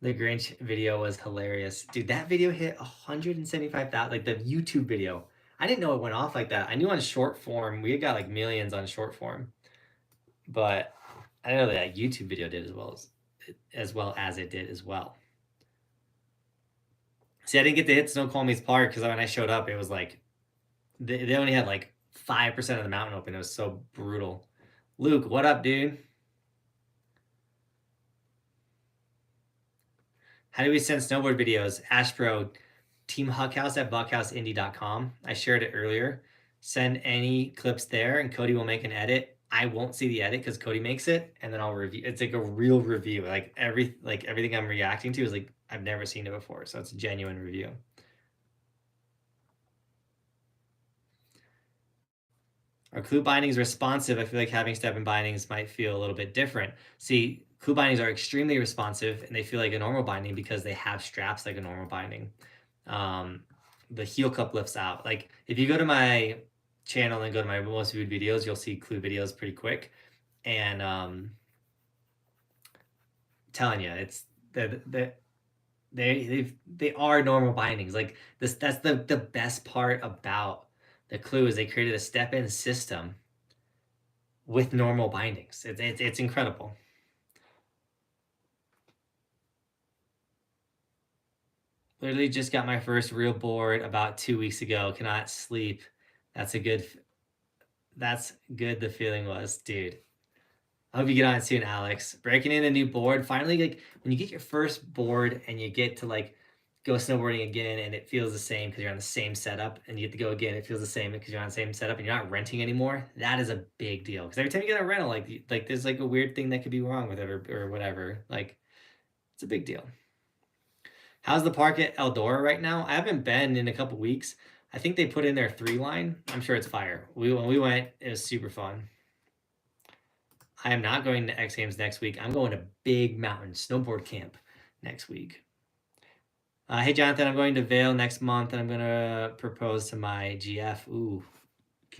The Grinch video was hilarious. Dude, that video hit 175,000, like the YouTube video. I didn't know it went off like that. I knew on short form, we got like millions on short form. But I didn't know that YouTube video did as well as it did as well. See, I didn't get to hit Snoqualmie's Park because when I showed up, it was like they only had like 5% of the mountain open. It was so brutal. Luke, what up, dude? How do we send snowboard videos? Ashpro, Team Huckhouse at buckhouseindie.com. I shared it earlier. Send any clips there, and Cody will make an edit. I won't see the edit because Cody makes it, and then I'll review. It's like a real review. Like everything I'm reacting to is like I've never seen it before, so it's a genuine review. Are clue bindings responsive? I feel like having step-in bindings might feel a little bit different. See, clue bindings are extremely responsive, and they feel like a normal binding because they have straps like a normal binding. The heel cup lifts out. Like if you go to my channel and go to my most viewed videos, you'll see clue videos pretty quick. And telling you, it's they are normal bindings. Like this, that's the best part about the clue is they created a step-in system with normal bindings. It's incredible. Literally just got my first real board about 2 weeks ago. Cannot sleep. That's good. The feeling was, dude. I hope you get on it soon, Alex. Breaking in a new board. Finally, like when you get your first board and you get to like go snowboarding again and it feels the same because you're on the same setup, and you get to go again, it feels the same because you're on the same setup and you're not renting anymore. That is a big deal. Because every time you get a rental, like there's like a weird thing that could be wrong with it or whatever. Like it's a big deal. How's the park at Eldora right now? I haven't been in a couple weeks. I think they put in their 3-line. I'm sure it's fire. When we went, it was super fun. I am not going to X Games next week. I'm going to Big Mountain Snowboard Camp next week. Hey, Jonathan, I'm going to Vail next month, and I'm going to propose to my GF. Ooh,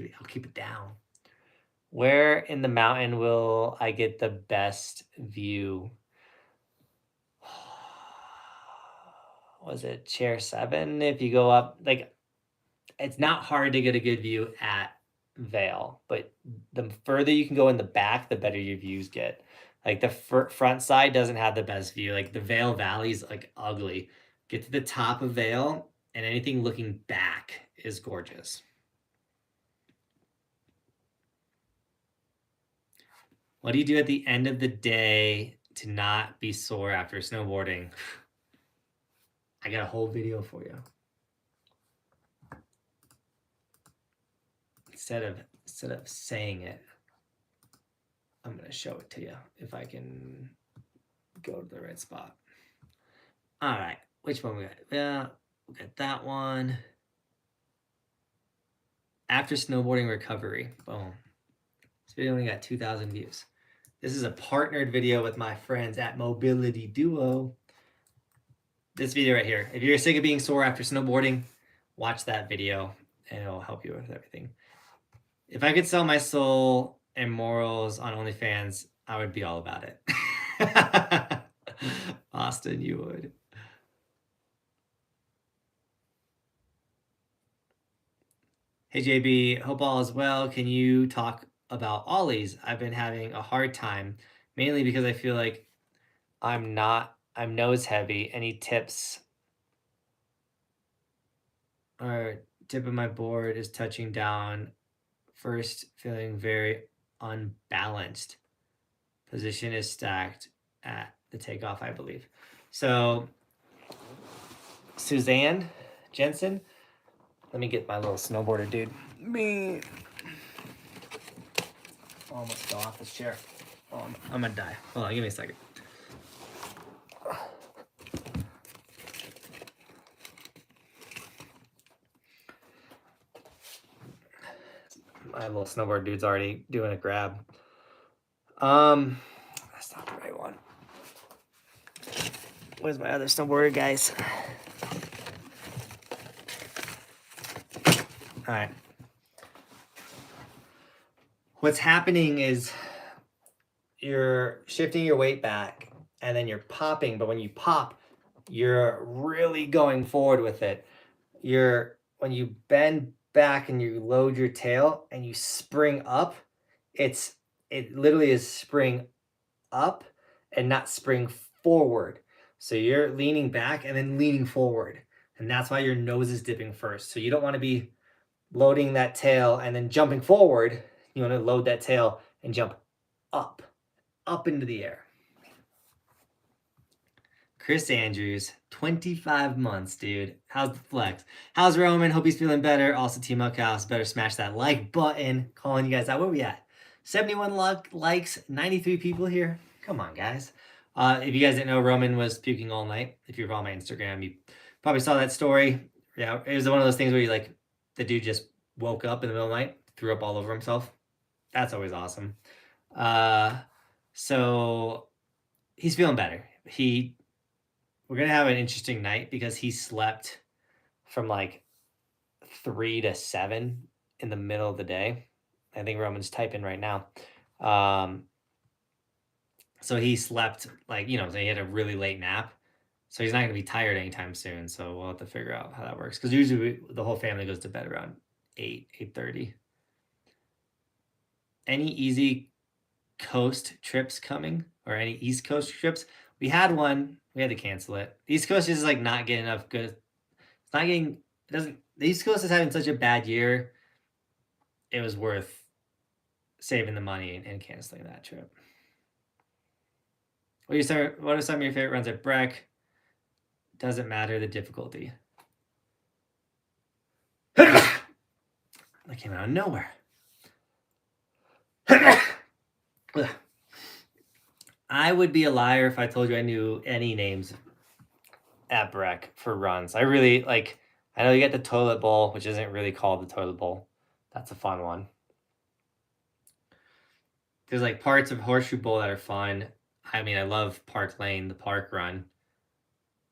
I'll keep it down. Where in the mountain will I get the best view? Was it chair 7? If you go up, like, it's not hard to get a good view at Vail, but the further you can go in the back, the better your views get. Like the front side doesn't have the best view. Like the Vail Valley's like ugly. Get to the top of Vail, and anything looking back is gorgeous. What do you do at the end of the day to not be sore after snowboarding? I got a whole video for you. Instead of saying it, I'm gonna show it to you if I can go to the right spot. All right, which one we got? Yeah, we got that one. After snowboarding recovery. Boom. This video only got 2,000 views. This is a partnered video with my friends at Mobility Duo. This video right here. If you're sick of being sore after snowboarding, watch that video and it'll help you with everything. If I could sell my soul and morals on OnlyFans, I would be all about it. Austin, you would. Hey JB, hope all is well. Can you talk about ollies? I've been having a hard time, mainly because I feel like I'm nose heavy. Any tips? Or tip of my board is touching down first, feeling very unbalanced. Position is stacked at the takeoff, I believe. So Suzanne Jensen, let me get my little snowboarder dude. Me. Almost fell off this chair. Oh, I'm gonna die. Hold on, give me a second. My little snowboard dude's already doing a grab. That's not the right one. Where's my other snowboarder, guys? All right. What's happening is you're shifting your weight back and then you're popping, but when you pop, you're really going forward with it. When you bend back and you load your tail and you spring up, it literally is spring up and not spring forward. So you're leaning back and then leaning forward. And that's why your nose is dipping first. So you don't want to be loading that tail and then jumping forward. You want to load that tail and jump up into the air. Chris Andrews, 25 months, dude. How's the flex? How's Roman? Hope he's feeling better. Also, Team Buckhouse, better smash that like button. Calling you guys out. Where we at? 71 likes, 93 people here. Come on, guys. If you guys didn't know, Roman was puking all night. If you were on my Instagram, you probably saw that story. Yeah, it was one of those things where you like, the dude just woke up in the middle of the night, threw up all over himself. That's always awesome. So he's feeling better. We're going to have an interesting night because he slept from like 3 to 7 in the middle of the day. I think Roman's typing right now. So he slept like, so he had a really late nap. So he's not going to be tired anytime soon. So we'll have to figure out how that works. Because usually the whole family goes to bed around 8:30. Any easy coast trips coming? Or any East Coast trips? We had one. We had to cancel it. The East Coast is like not getting enough good. It's not getting. It doesn't. The East Coast is having such a bad year. It was worth saving the money and canceling that trip. What are some of your favorite runs at Breck? Doesn't matter the difficulty. That came out of nowhere. I would be a liar if I told you I knew any names at Breck for runs. I really like. I know you get the toilet bowl, which isn't really called the toilet bowl. That's a fun one. There's like parts of Horseshoe Bowl that are fun. I mean, I love Park Lane, the park run.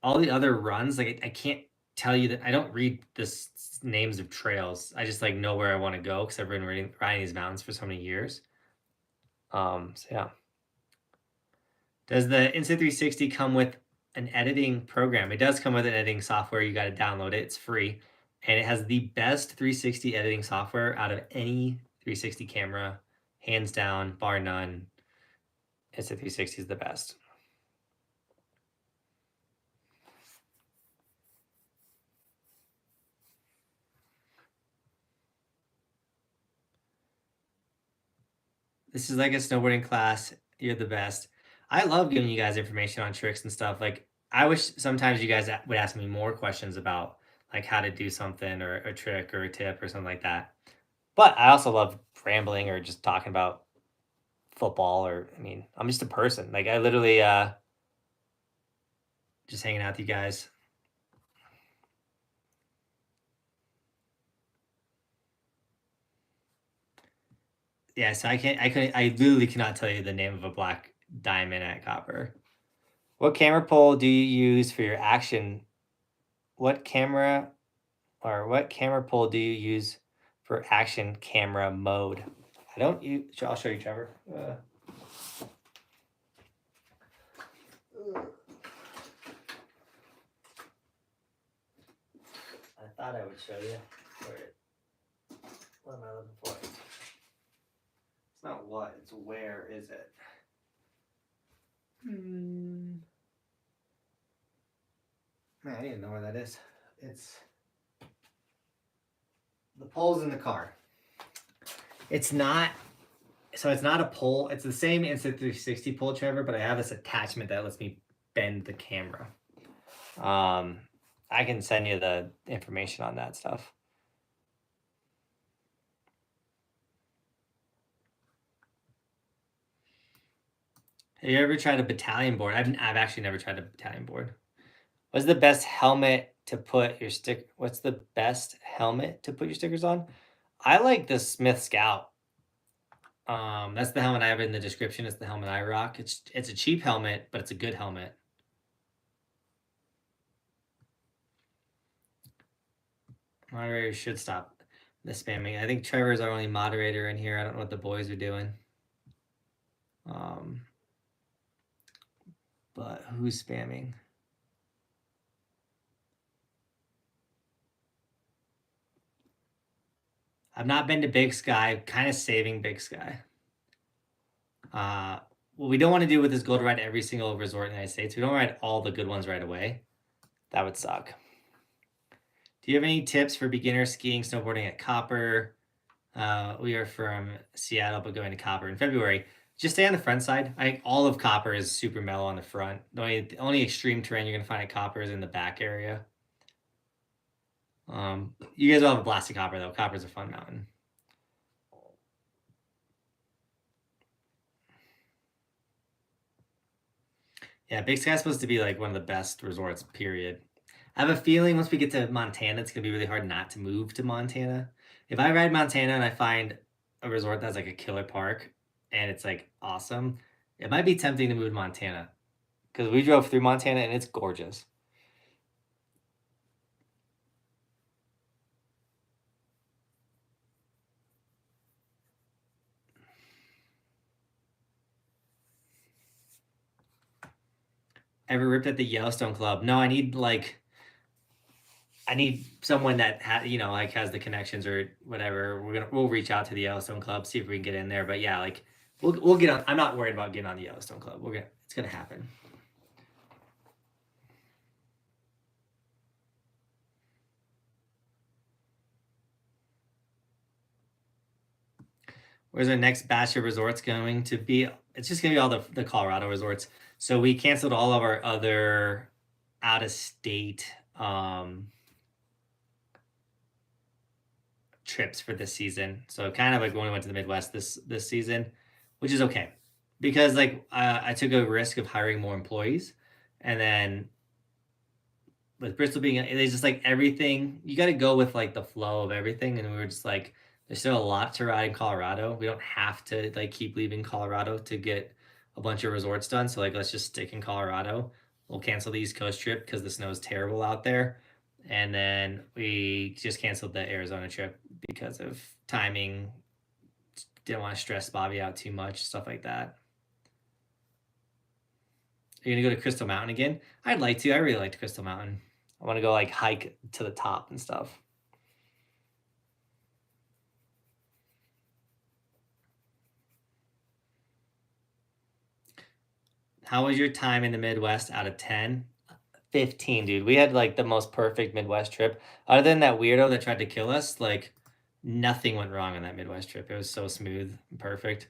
All the other runs, like I can't tell you that I don't read the names of trails. I just like know where I want to go because I've been riding these mountains for so many years. So yeah. Does the Insta360 come with an editing program? It does come with an editing software. You got to download it. It's free. And it has the best 360 editing software out of any 360 camera. Hands down, bar none. Insta360 is the best. This is like a snowboarding class. You're the best. I love giving you guys information on tricks and stuff. Like, I wish sometimes you guys would ask me more questions about like how to do something or a trick or a tip or something like that. But I also love rambling or just talking about football or I mean, I'm just a person. Like I literally just hanging out with you guys. Yeah, so I literally cannot tell you the name of a black diamond at copper. What camera pole do you use for your action? What camera what camera pole do you use for action camera mode? I don't use, I'll show you, Trevor. I thought I would show you. What am I looking for? It's not what, it's where is it? Man, I don't even know where that is. It's the pole's in the car. It's not, so it's not a pole. It's the same Insta360 pole, Trevor, but I have this attachment that lets me bend the camera. I can send you the information on that stuff. Have you ever tried a battalion board? I've actually never tried a battalion board. What's the best helmet to put your What's the best helmet to put your stickers on? I like the Smith Scout. That's the helmet I have in the description. It's the helmet I rock. It's a cheap helmet, but it's a good helmet. Moderators should stop the spamming. I think Trevor's our only moderator in here. I don't know what the boys are doing. But who's spamming? I've not been to Big Sky, kind of saving Big Sky. What we don't want to do with this goal to ride every single resort in the United States. We don't ride all the good ones right away. That would suck. Do you have any tips for beginner skiing, snowboarding at Copper? We are from Seattle, but going to Copper in February. Just stay on the front side. I think all of Copper is super mellow on the front. The only extreme terrain you're going to find at Copper is in the back area. You guys will have a blast at Copper, though. Copper's a fun mountain. Yeah, Big Sky's supposed to be like one of the best resorts, period. I have a feeling once we get to Montana, it's going to be really hard not to move to Montana. If I ride Montana and I find a resort that's like a killer park and it's like awesome, it might be tempting to move to Montana because we drove through Montana and it's gorgeous. Ever ripped at the Yellowstone Club? No, I need someone that has the connections or whatever. We'll reach out to the Yellowstone Club, see if we can get in there. But yeah, like we'll get on. I'm not worried about getting on the Yellowstone Club. It's gonna happen. Where's our next batch of resorts going to be? It's just gonna be all the Colorado resorts. So we canceled all of our other out of state trips for this season. So kind of like we only went to the Midwest this season, which is okay because like I took a risk of hiring more employees, and then with Bristol being, it's just like everything you got to go with like the flow of everything, and we were just like, there's still a lot to ride in Colorado. We don't have to like keep leaving Colorado to get a bunch of resorts done. So like let's just stick in Colorado. We'll cancel the East Coast trip because the snow is terrible out there. And then we just canceled the Arizona trip because of timing. Didn't want to stress Bobby out too much, stuff like that. Are you gonna go to Crystal Mountain again? I'd like to. I really liked Crystal Mountain. I want to go like hike to the top and stuff. How was your time in the Midwest out of 10? 15, dude. We had like the most perfect Midwest trip. Other than that weirdo that tried to kill us, like nothing went wrong on that Midwest trip. It was so smooth and perfect.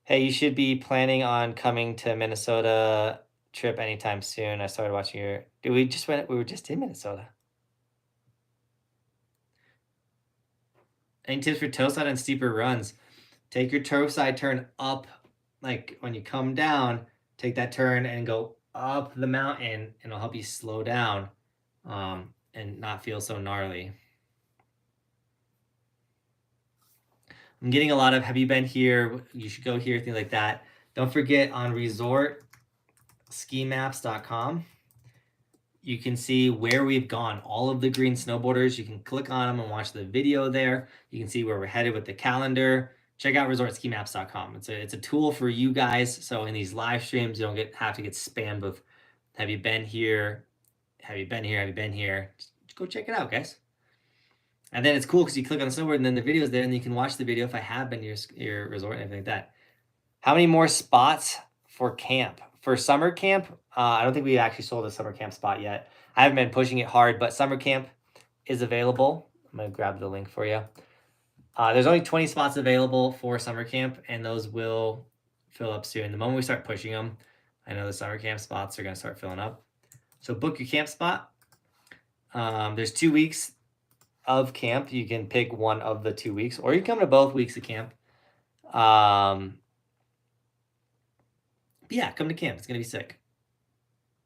Hey, you should be planning on coming to Minnesota trip anytime soon. I started watching your. Dude, we just went. We were just in Minnesota. Any tips for toe side on steeper runs? Take your toe side turn up, like when you come down. Take that turn and go up the mountain, and it'll help you slow down, and not feel so gnarly. I'm getting a lot of. Have you been here? You should go here. Things like that. Don't forget on resortskimaps.com. You can see where we've gone, all of the green snowboarders. You can click on them and watch the video there. You can see where we're headed with the calendar. Check out resortskimaps.com. It's a tool for you guys. So in these live streams, you don't have to get spammed with, have you been here? Have you been here? Have you been here? Just go check it out, guys. And then it's cool because you click on the snowboard and then the video's there and you can watch the video if I have been to your resort and everything like that. How many more spots for camp? For summer camp, I don't think we actually sold a summer camp spot yet. I haven't been pushing it hard, but summer camp is available. I'm going to grab the link for you. There's only 20 spots available for summer camp, and those will fill up soon. The moment we start pushing them, I know the summer camp spots are going to start filling up. So book your camp spot. There's 2 weeks of camp. You can pick one of the 2 weeks, or you can come to both weeks of camp. Yeah, come to camp. It's going to be sick.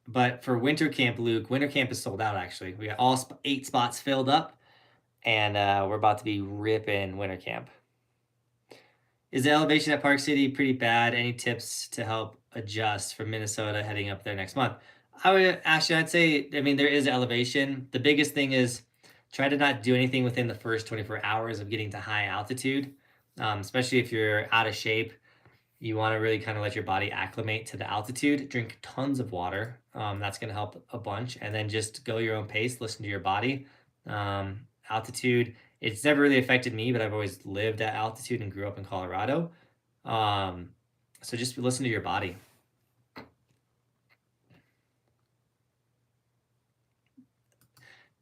But for winter camp, Luke, winter camp is sold out, actually. We got all 8 spots filled up, and we're about to be ripping winter camp. Is the elevation at Park City pretty bad? Any tips to help adjust for Minnesota heading up there next month? I'd say, I mean, there is elevation. The biggest thing is try to not do anything within the first 24 hours of getting to high altitude, especially if you're out of shape. You want to really kind of let your body acclimate to the altitude. Drink tons of water. That's going to help a bunch. And then just go your own pace. Listen to your body. Altitude, it's never really affected me, but I've always lived at altitude and grew up in Colorado. So just listen to your body.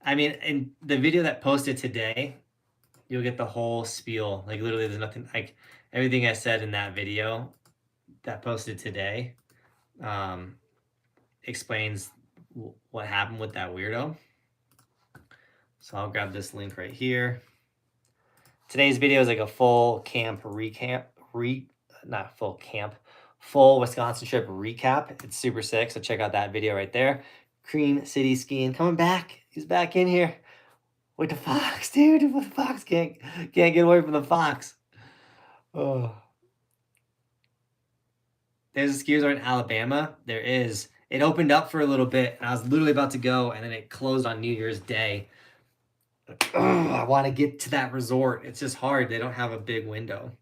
I mean, in the video that posted today, you'll get the whole spiel. Like literally, there's nothing, like everything I said in that video that posted today explains what happened with that weirdo. So I'll grab this link right here. Today's video is like a full camp full Wisconsin trip recap. It's super sick. So check out that video right there. Cream City Skiing coming back. He's back in here with the fox, dude. With the fox can't get away from the fox. Oh. There's a ski resort in Alabama. There is. It opened up for a little bit, and I was literally about to go, and then it closed on New Year's Day. I want to get to that resort. It's just hard. They don't have a big window.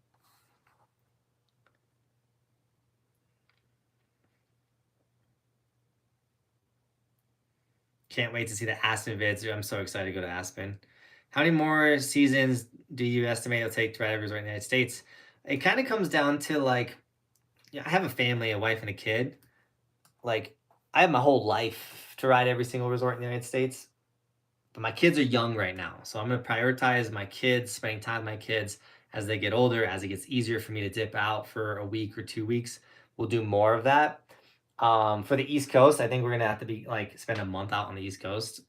Can't wait to see the Aspen vids. I'm so excited to go to Aspen. How many more seasons do you estimate it'll take to ride every resort in the United States? It kind of comes down to like, yeah, I have a family, a wife, and a kid. Like, I have my whole life to ride every single resort in the United States. But my kids are young right now. So I'm going to prioritize my kids, spending time with my kids as they get older, as it gets easier for me to dip out for a week or 2 weeks. We'll do more of that. For the East Coast, I think we're gonna have to be like spend a month out on the East Coast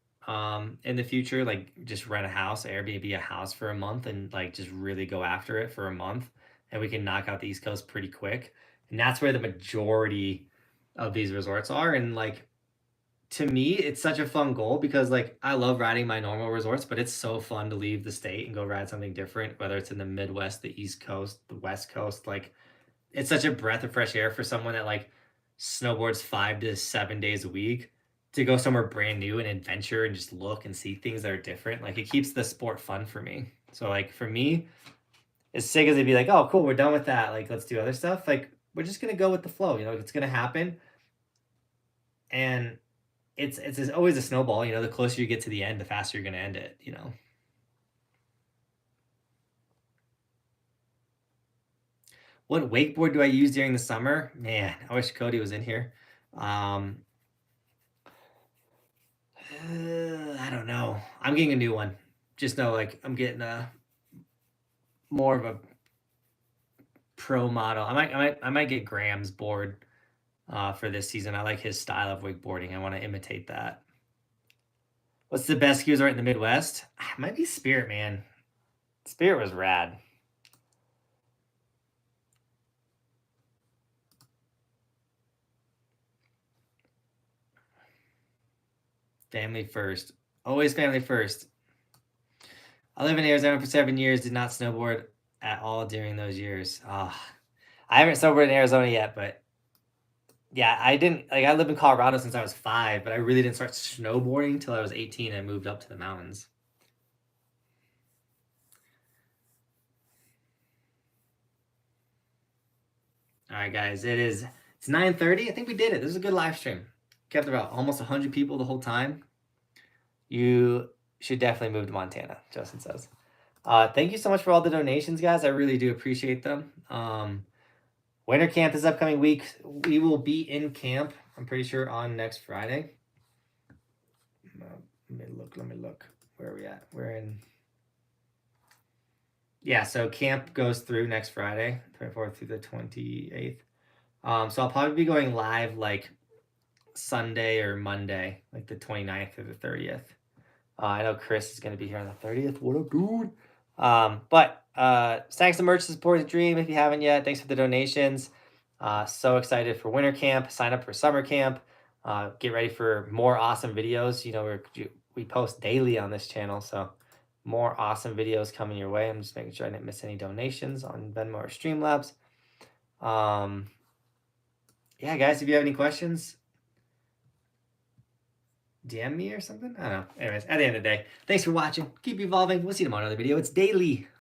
in the future, like just rent a house, Airbnb a house for a month and like just really go after it for a month, and we can knock out the East Coast pretty quick. And that's where the majority of these resorts are. And like to me, it's such a fun goal because like I love riding my normal resorts, but it's so fun to leave the state and go ride something different, whether it's in the Midwest, the East Coast, the West Coast. Like it's such a breath of fresh air for someone that like snowboards 5 to 7 days a week to go somewhere brand new and adventure and just look and see things that are different. Like it keeps the sport fun for me. So like for me, as sick as they'd be like, oh cool, we're done with that. Like let's do other stuff. Like we're just gonna go with the flow. You know, it's gonna happen. And it's always a snowball. You know, the closer you get to the end, the faster you're gonna end it. You know. What wakeboard do I use during the summer? Man, I wish Cody was in here. I don't know. I'm getting a new one. Just know, like, I'm getting more of a pro model. I might get Graham's board for this season. I like his style of wakeboarding. I want to imitate that. What's the best ski resort in the Midwest? It might be Spirit, man. Spirit was rad. Family first. Always family first. I live in Arizona for 7 years. Did not snowboard at all during those years. I haven't snowboarded in Arizona yet, but yeah, I didn't like. I lived in Colorado since I was 5, but I really didn't start snowboarding until I was 18 and moved up to the mountains. All right, guys, it's 9:30. I think we did it. This is a good live stream. Kept about almost 100 people the whole time. You should definitely move to Montana, Justin says. Thank you so much for all the donations, guys. I really do appreciate them. Winter camp this upcoming week. We will be in camp, I'm pretty sure, on next Friday. Let me look. Where are we at? We're in... Yeah, so camp goes through next Friday, 24th through the 28th. So I'll probably be going live like Sunday or Monday, like the 29th or the 30th. I know Chris is going to be here on the 30th. What up, dude? But thanks to merch to support the dream if you haven't yet. Thanks for the donations. So excited for winter camp. Sign up for summer camp. Get ready for more awesome videos. You know, we post daily on this channel, so more awesome videos coming your way. I'm just making sure I didn't miss any donations on Venmo or Streamlabs. Yeah, guys, if you have any questions, DM me or something. I don't know. Anyways, at the end of the day, thanks for watching. Keep evolving. We'll see you tomorrow in another video. It's daily.